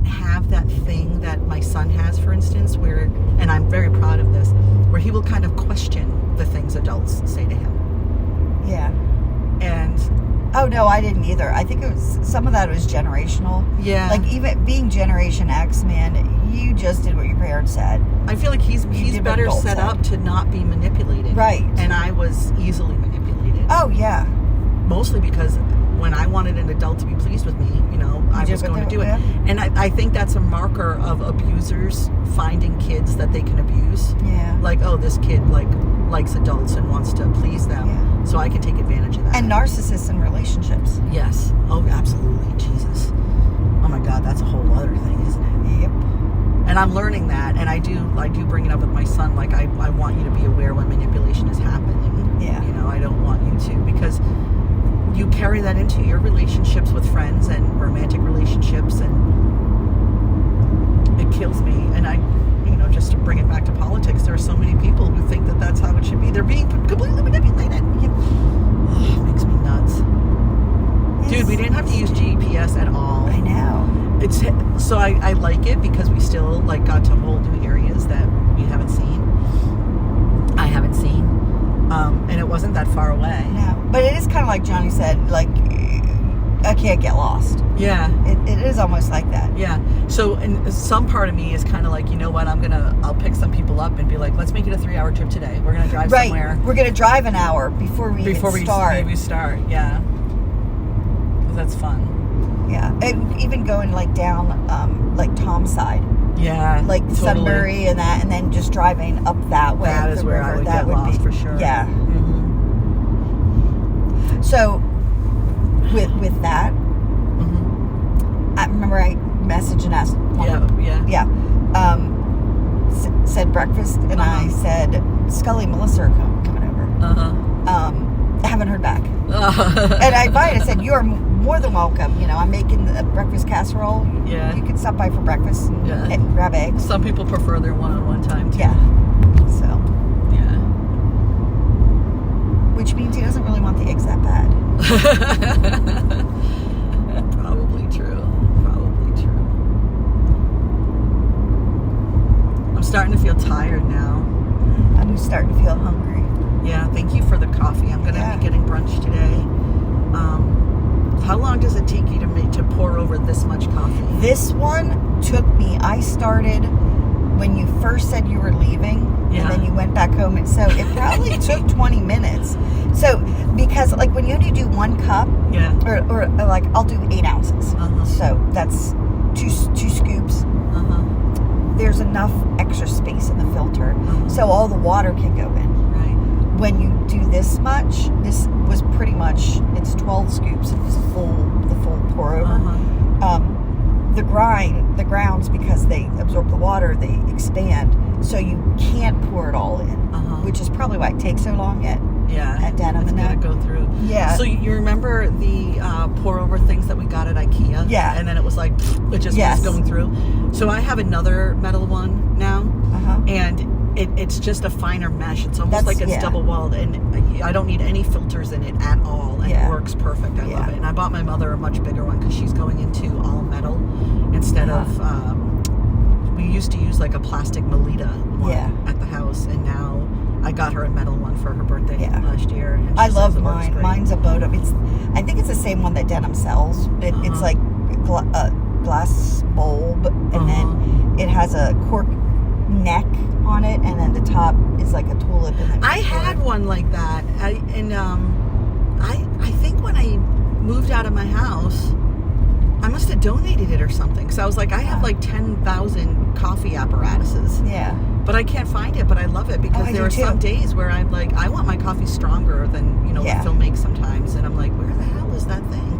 have that thing that my son has, for instance, where, and I'm very proud of this, where he will kind of question the things adults say to him. Yeah. And oh no, I didn't either. I think it was some of that was generational. Yeah. Like even being Generation X, man, you just did what your parents said. I feel like he's better set up to not be manipulated. Right. And I was easily manipulated. Oh yeah. Mostly because when I wanted an adult to be pleased with me, you know, I was going to do it. Yeah. And I think that's a marker of abusers finding kids that they can abuse. Yeah. Like, oh, this kid likes adults and wants to please them, so I can take advantage of that. And narcissists in relationships. Yes. Oh, absolutely. Jesus. Oh my God, that's a whole other thing, isn't it? Yep. And I'm learning that, and I do bring it up with my son. Like, I want you to be aware when manipulation is happening. Yeah. You know, I don't want you to, because you carry that into your relationships with friends and romantic relationships, and it kills me. And just to bring it back to politics, there are so many people who think that that's how it should be. They're being completely manipulated. Oh, it makes me nuts. Dude, we didn't have to use GPS at all. I know. So I like it because we still like got to whole new areas that we haven't seen. I haven't seen. And it wasn't that far away. No. But it is kind of like Johnny said, like, I can't get lost. Yeah. It is almost like that. Yeah. So, and some part of me is kind of like, you know what, I'll pick some people up and be like, let's make it a 3-hour trip today. We're going to drive somewhere. We're going to drive an hour before we start. We start, yeah. That's fun. Yeah. And even going like down, like Tom's side. Yeah. Like totally. Sunbury and that, and then just driving up that way. That is where I would get lost for sure. Yeah. Mm-hmm. So, with that, I remember I messaged and asked. Yeah. Said breakfast, and I said Scully and Melissa are coming over. I haven't heard back. And I invited. I said, you are more than welcome. You know, I'm making a breakfast casserole. Yeah. You can stop by for breakfast and grab eggs. Some people prefer their one-on-one time too. Yeah. So. Yeah. Which means he doesn't really want the eggs that bad. Probably true. I'm starting to feel tired now. I'm starting to feel hungry. Yeah, thank you for the coffee. I'm going to be getting brunch today. How long does it take you to pour over this much coffee? This one took me, I started when you first said you were leaving, and then you went back home, and so it probably took 20 minutes. So, because like when you only do 1 cup, or like I'll do 8 ounces, so that's two scoops. There's enough extra space in the filter, so all the water can go in. Right. When you do this much, this was pretty much, it's 12 scoops. It was the full pour over. The grounds, because they absorb the water, they expand, so you can't pour it all in, which is probably why it takes so long at Denim. It's got to go through. Yeah. So you remember the pour over things that we got at IKEA? Yeah. And then it was like, it just was going through. So I have another metal one now, and it's just a finer mesh. It's almost like it's double walled, and I don't need any filters in it at all, and it works perfect. I love it. And I bought my mother a much bigger one because she's going into all metal instead of we used to use like a plastic Melita one at the house, and now I got her a metal one for her birthday last year. And I love mine. Mine's a Bodo. I think it's the same one that Denim sells. It's like a glass bulb, and then it has a cork neck on it, and then the top is like a tulip. And then I had one like that. I think when I moved out of my house, I must have donated it or something. Because I was like, I have like 10,000 coffee apparatuses. Yeah. But I can't find it, but I love it because there are some days where I'm like, I want my coffee stronger than, what Phil makes sometimes. And I'm like, where the hell is that thing?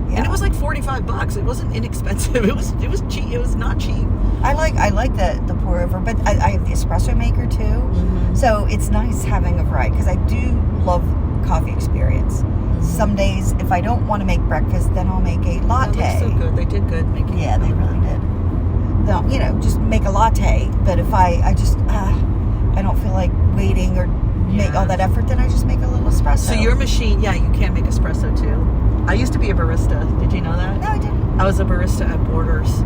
Yeah. And it was like $45. It wasn't inexpensive. It was cheap. It was not cheap. I like the pour over, but I have the espresso maker too. So it's nice having a variety because I do love coffee experience. Some days, if I don't want to make breakfast, then I'll make a latte. They're so good. They did good making. Yeah, they really did. They'll, just make a latte. But if I just I don't feel like waiting or make all that effort, then I just make a little espresso. So your machine, you can make espresso too. I used to be a barista. Did you know that? No, I didn't. I was a barista at Borders.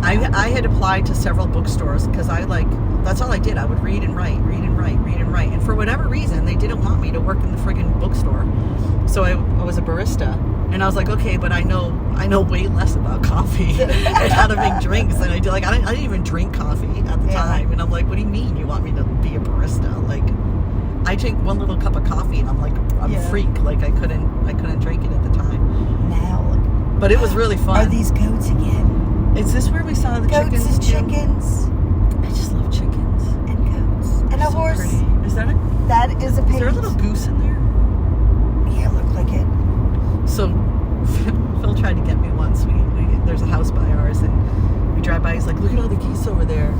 I had applied to several bookstores because that's all I did. I would read and write. And for whatever reason, they didn't want me to work in the friggin' bookstore. So I was a barista. And I was like, okay, but I know way less about coffee and how to make drinks than I do. Like, I didn't even drink coffee at the time. And I'm like, what do you mean you want me to be a barista? Like, I drink one little cup of coffee and I'm like, I'm a freak. Like I couldn't drink it at the time. Now look. But it was really fun. Are these goats again? Is this where we saw the goats chickens? Goats and chickens. I just love chickens. And goats. And They're a horse. Pretty. Is that it? That is a pig. Is there a little goose in there? Yeah, it looked like it. So Phil tried to get me once. There's a house by ours and we drive by. He's like, look at all the geese over there.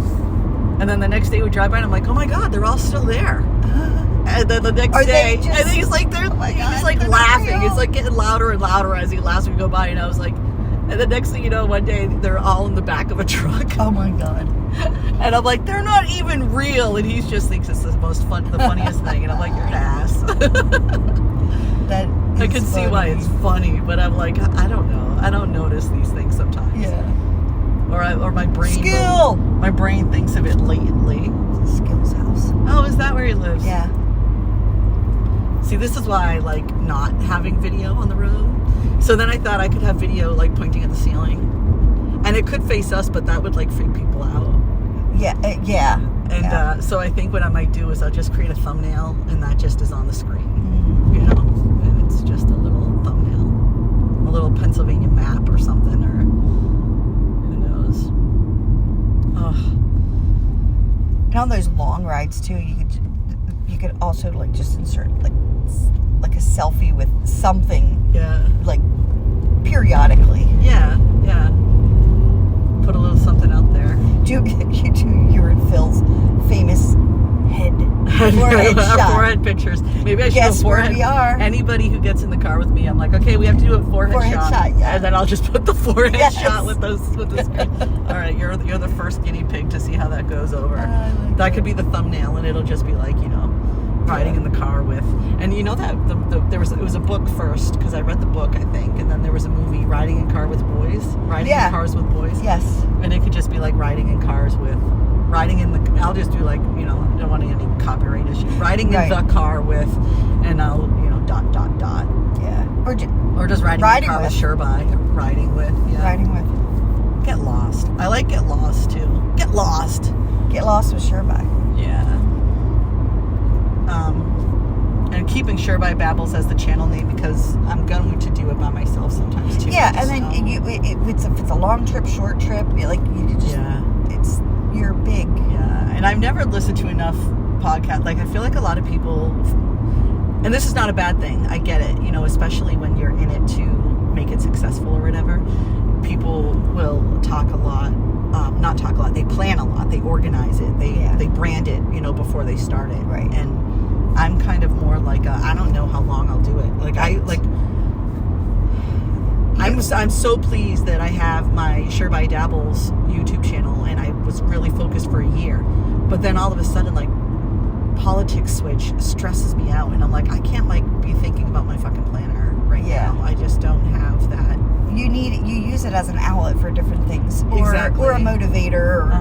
And then the next day we drive by and I'm like, oh my God, they're all still there. And then the next day, and then he's like, he's like laughing. It's like getting louder and louder as he laughs. We go by, and I was like, and the next thing you know, one day they're all in the back of a truck. Oh my God! And I'm like, they're not even real, and he just thinks it's the funniest thing. And I'm like, you're an ass. That I can see why it's funny, but I'm like, I don't know. I don't notice these things sometimes. Yeah. Or my brain. Skill. My brain thinks of it latently. Skill's house. Oh, is that where he lives? Yeah. See, this is why I like not having video on the road. So then I thought I could have video like pointing at the ceiling. And it could face us, but that would like freak people out. Yeah, yeah. And so I think what I might do is I'll just create a thumbnail and that just is on the screen. You know? And it's just a little thumbnail. A little Pennsylvania map or something, or who knows. Oh. And on those long rides too, you could also like just insert like a selfie with something. Yeah. Like periodically. Yeah. Put a little something out there. You're in Phil's famous forehead shot. Forehead pictures. Maybe I should Guess do a forehead. where we are. Anybody who gets in the car with me, I'm like, okay, we have to do a forehead shot. Yeah. And then I'll just put the forehead Yes. shot with the screen. All right, you're the first guinea pig to see how that goes over. That could be the thumbnail, and it'll just be like, you know, riding in the car with. And you know that it was a book first, because I read the book, I think, and then there was a movie, Riding in Car with Boys. Riding in Cars with Boys. Yes. And it could just be like riding in I'll just do like, you know, I don't want any copyright issue. Riding in the car with, and I'll, you know, ... Yeah. Or just riding in the car with sherbi. Riding with. Yeah. Riding with. Get lost. I like Get Lost too. Get lost. Get lost with sherbi. Yeah. And keeping Sherbi Babbles as the channel name because I'm going to do it by myself sometimes too. Yeah, and then if it's a long trip, short trip, you could just you're big. Yeah, and I've never listened to enough podcasts. Like I feel like a lot of people, and this is not a bad thing. I get it, you know, especially when you're in it to make it successful or whatever. People will talk a lot. Not talk a lot. They plan a lot. They organize it. They brand it, you know, before they start it. Right. And I'm kind of more like I don't know how long I'll do it. Like I'm so pleased that I have my Sherbi Dabbles YouTube channel, and I was really focused for a year. But then all of a sudden, like, politics switch stresses me out, and I'm like, I can't like be thinking about my fucking planner right now. I just don't have that. You use it as an outlet for different things, or a motivator, or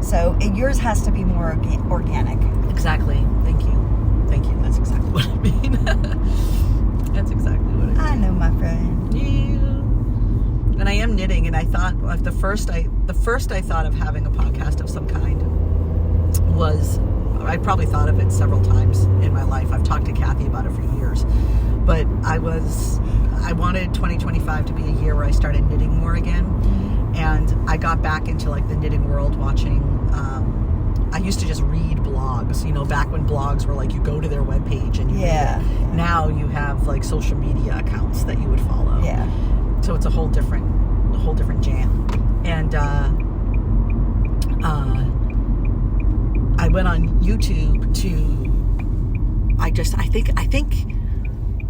so yours has to be more organic. Exactly. Thank you. That's exactly what I mean. That's exactly what I mean. I know, my friend. And I am knitting, and I thought the first I thought of having a podcast of some kind was, I probably thought of it several times in my life. I've talked to Kathy about it for years, but I wanted 2025 to be a year where I started knitting more again, and I got back into like the knitting world watching. I used to just read blogs, you know, back when blogs were like you go to their webpage and you read it. Now you have like social media accounts that you would follow. Yeah. So it's a whole different jam. And I went on YouTube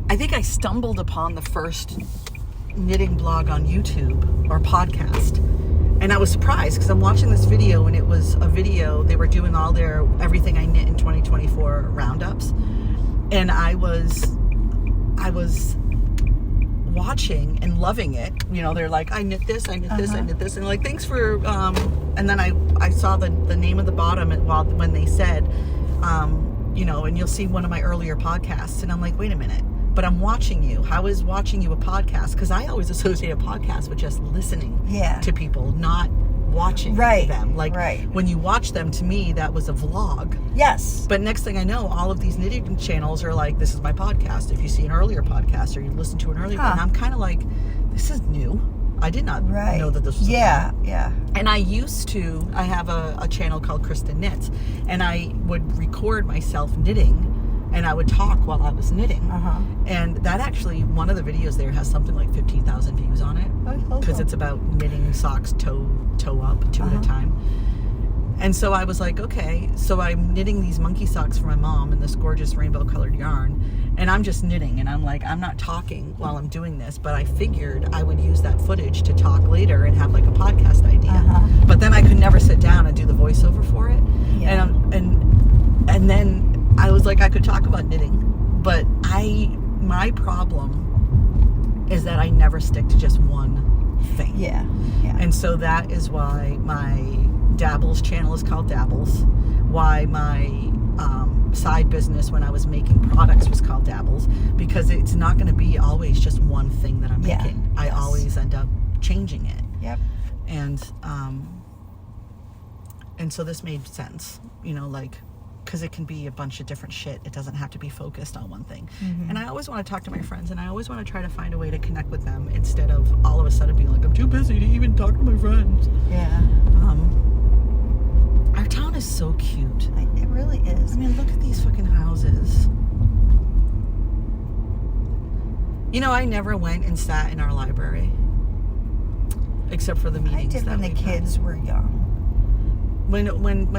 I think I stumbled upon the first knitting blog on YouTube or podcast. And I was surprised because I'm watching this video, and it was a video, they were doing all their everything I knit in 2024 roundups. And I was watching and loving it. You know, they're like, I knit this, I knit this, I knit this. And like, thanks for, and then I saw the name at the bottom when they said, you know, and you'll see one of my earlier podcasts. And I'm like, wait a minute. But I'm watching you. How is watching you a podcast? Because I always associate a podcast with just listening to people, not watching them. Like right. when you watch them, to me, that was a vlog. Yes. But next thing I know, all of these knitting channels are like, this is my podcast. If you see an earlier podcast or you listen to an earlier one, I'm kind of like, this is new. I did not know that this was yeah. And I have a channel called Kristen Knits, and I would record myself knitting, and I would talk while I was knitting. And that actually, one of the videos there has something like 15,000 views on it, because it's about knitting socks toe up, two at a time. And so I was like, okay, so I'm knitting these monkey socks for my mom in this gorgeous rainbow colored yarn, and I'm just knitting, and I'm like, I'm not talking while I'm doing this, but I figured I would use that footage to talk later and have like a podcast idea. But then I could never sit down and do the voiceover for it. And then I was like, I could talk about knitting, but my problem is that I never stick to just one thing. Yeah. And so that is why my Dabbles channel is called Dabbles, why my side business when I was making products was called Dabbles, because it's not going to be always just one thing that I'm making. I always end up changing it. Yep. And so this made sense, like, because it can be a bunch of different shit. It doesn't have to be focused on one thing. And I always want to talk to my friends, and I always want to try to find a way to connect with them instead of all of a sudden being like, I'm too busy to even talk to my friends. Yeah. Our town is so cute. It really is. I mean, look at these fucking houses. I never went and sat in our library, except for the meetings. I did when the kids were young. When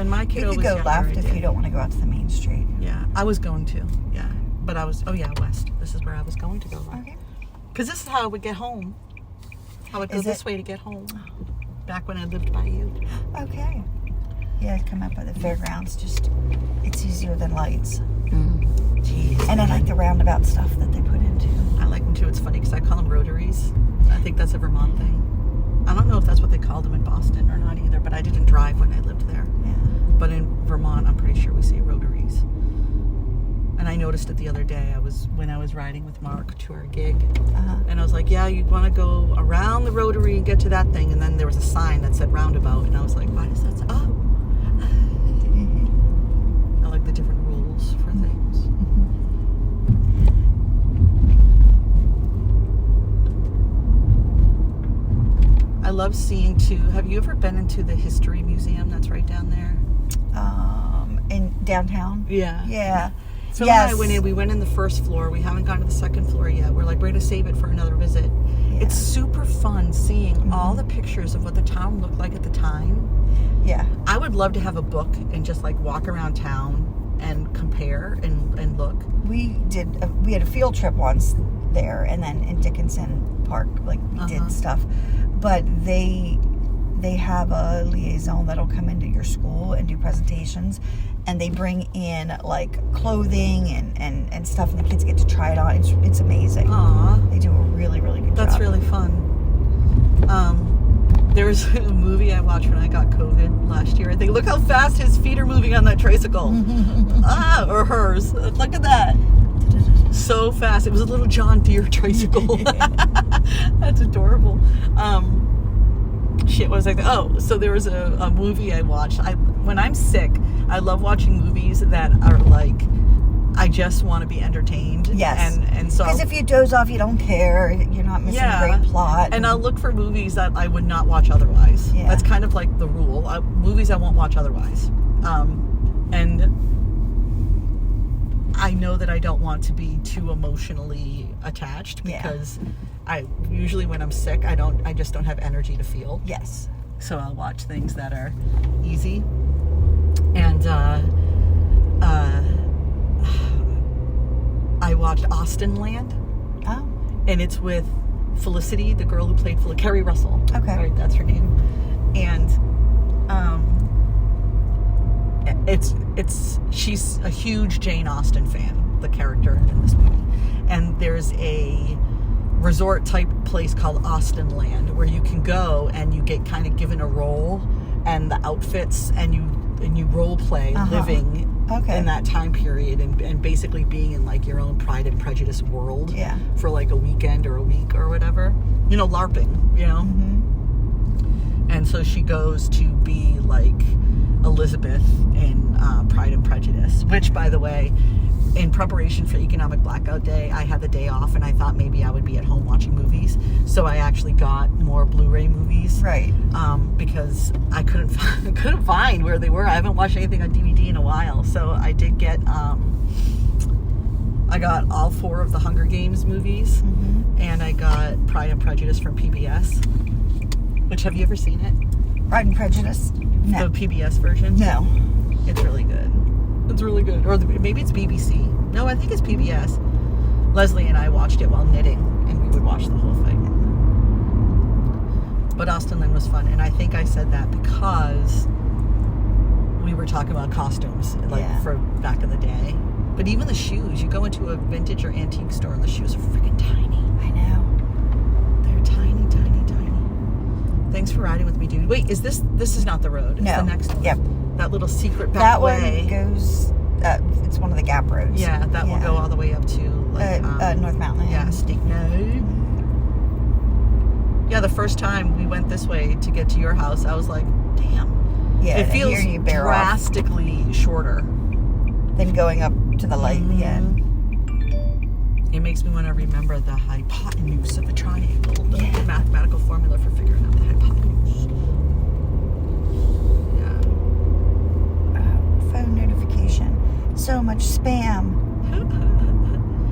my kiddo was younger, younger, you could go left if you don't want to go out to the main street. Yeah, I was going to. Yeah, but I was. Oh yeah, west. This is where I was going to go. Okay. Because this is how I would get home. I would go this way to get home. Back when I lived by you. Okay. Yeah, I'd come up by the fairgrounds. It's easier than lights. Jeez. And I like the roundabout stuff that they put into. I like them too. It's funny because I call them rotaries. I think that's a Vermont thing. I don't know if that's what they called them in Boston or not either, but I didn't drive when I lived there. Yeah. But in Vermont, I'm pretty sure we say rotaries. And I noticed it the other day. When I was riding with Mark to our gig, and I was like, yeah, you'd want to go around the rotary and get to that thing. And then there was a sign that said roundabout, and I was like, why does that say, I like the different rules for things. I love seeing too. Have you ever been into the history museum that's right down there? In downtown? Yeah. Yeah. Phil and I went in. We went in the first floor. We haven't gone to the second floor yet. We're like, we're going to save it for another visit. Yeah. It's super fun seeing all the pictures of what the town looked like at the time. Yeah. I would love to have a book and just like walk around town and compare and look. We had a field trip once there, and then in Dickinson Park, did stuff. But they have a liaison that'll come into your school and do presentations, and they bring in like clothing and stuff, and the kids get to try it on. It's amazing. Aww. They do a really, really good job. That's really fun. There was a movie I watched when I got COVID last year. I think, look how fast his feet are moving on that tricycle. Or hers. Look at that. So fast. It was a little John Deere tricycle. That's adorable. What was I thinking? Oh, so there was a movie I watched. When I'm sick, I love watching movies that are like, I just want to be entertained. Yes. And so, because if you doze off, you don't care. You're not missing a great plot. And I'll look for movies that I would not watch otherwise. Yeah. That's kind of like the rule. Movies I won't watch otherwise. And I know that I don't want to be too emotionally attached, because I usually, when I'm sick, I just don't have energy to feel. Yes. So I'll watch things that are easy. And I watched Austin Land. Oh. And it's with Felicity, the girl who played Kerry Russell. Okay. Right, that's her name. And she's a huge Jane Austen fan, the character in this movie. And there's a resort type place called Austin Land where you can go and you get kind of given a role and the outfits, and you role play living in that time period and basically being in like your own Pride and Prejudice world for like a weekend or a week or whatever. LARPing, And so she goes to be like Elizabeth in Pride and Prejudice, which, by the way, in preparation for Economic Blackout Day, I had the day off and I thought maybe I would be at home watching movies. So I actually got more Blu-ray movies. Right. Because I couldn't find where they were. I haven't watched anything on DVD in a while. So I did get, I got all 4 of the Hunger Games movies. Mm-hmm. And I got Pride and Prejudice from PBS. Which, have you ever seen it? Pride and Prejudice? No. The PBS version? No. It's really good. It's really good. Or maybe it's BBC. No, I think it's PBS. Leslie and I watched it while knitting, and we would watch the whole thing. But Austin Lynn was fun, and I think I said that because we were talking about costumes, like for back in the day. But even the shoes, you go into a vintage or antique store, and the shoes are freaking tiny. I know. They're tiny, tiny, tiny. Thanks for riding with me, dude. Wait, is this is not the road? It's the next one. Yep. That little secret back way. That one goes, it's one of the gap roads. Yeah, that will go all the way up to like North Mountain. Yeah, Stickney. Yeah, the first time we went this way to get to your house, I was like, damn. Yeah, it feels here you bear drastically shorter than going up to the light again. It makes me want to remember the hypotenuse of a triangle, the mathematical formula for figuring out the hypotenuse. Phone notification. So much spam.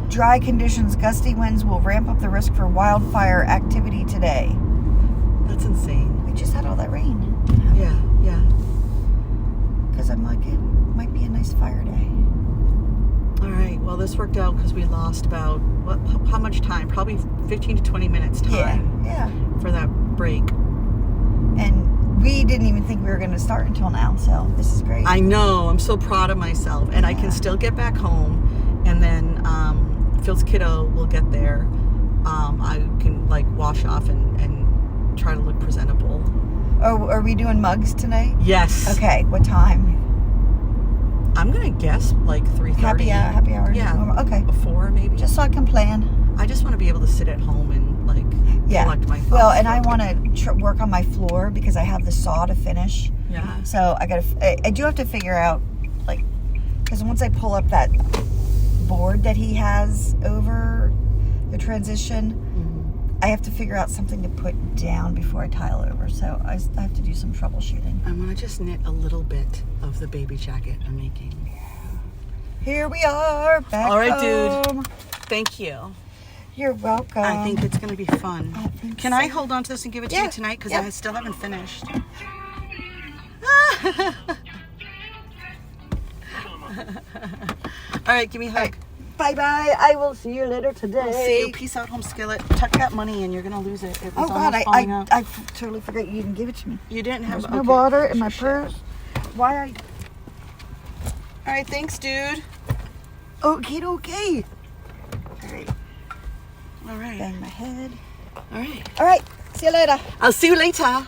Dry conditions, gusty winds will ramp up the risk for wildfire activity today. That's insane. We just had all that rain. Yeah. Because I'm like, it might be a nice fire day. All right. Well, this worked out because we lost about, how much time? Probably 15 to 20 minutes time. Yeah. For that break. And we didn't even think we were going to start until now, so this is great. I know. I'm so proud of myself. And I can still get back home. And then Phil's kiddo will get there. I can, like, wash off and try to look presentable. Oh, are we doing mugs tonight? Yes. Okay, what time? I'm going to guess, like, 3:30. Happy hour? Yeah. Okay. 4, maybe. Just so I can plan. I just want to be able to sit at home and, like, collect my thoughts. Well, and I want to work on my floor because I have the saw to finish. Yeah. So I do have to figure out, like, because once I pull up that board that he has over the transition, I have to figure out something to put down before I tile over. So I have to do some troubleshooting. I'm going to just knit a little bit of the baby jacket I'm making. Here we are, back All right, home. dude. Thank you. You're welcome. I think it's going to be fun. Can I hold on to this and give it to you tonight? Because I still haven't finished. All right, give me a hug. Bye-bye. I will see you later today. I'll see you. Peace out, home skillet. Tuck that money in. You're going to lose it. It was God, almost falling out. I totally forgot you didn't give it to me. You didn't have There's no water in my purse. Why All right, thanks, dude. Okay. All right. All right. Bang my head. All right. All right. See you later. I'll see you later.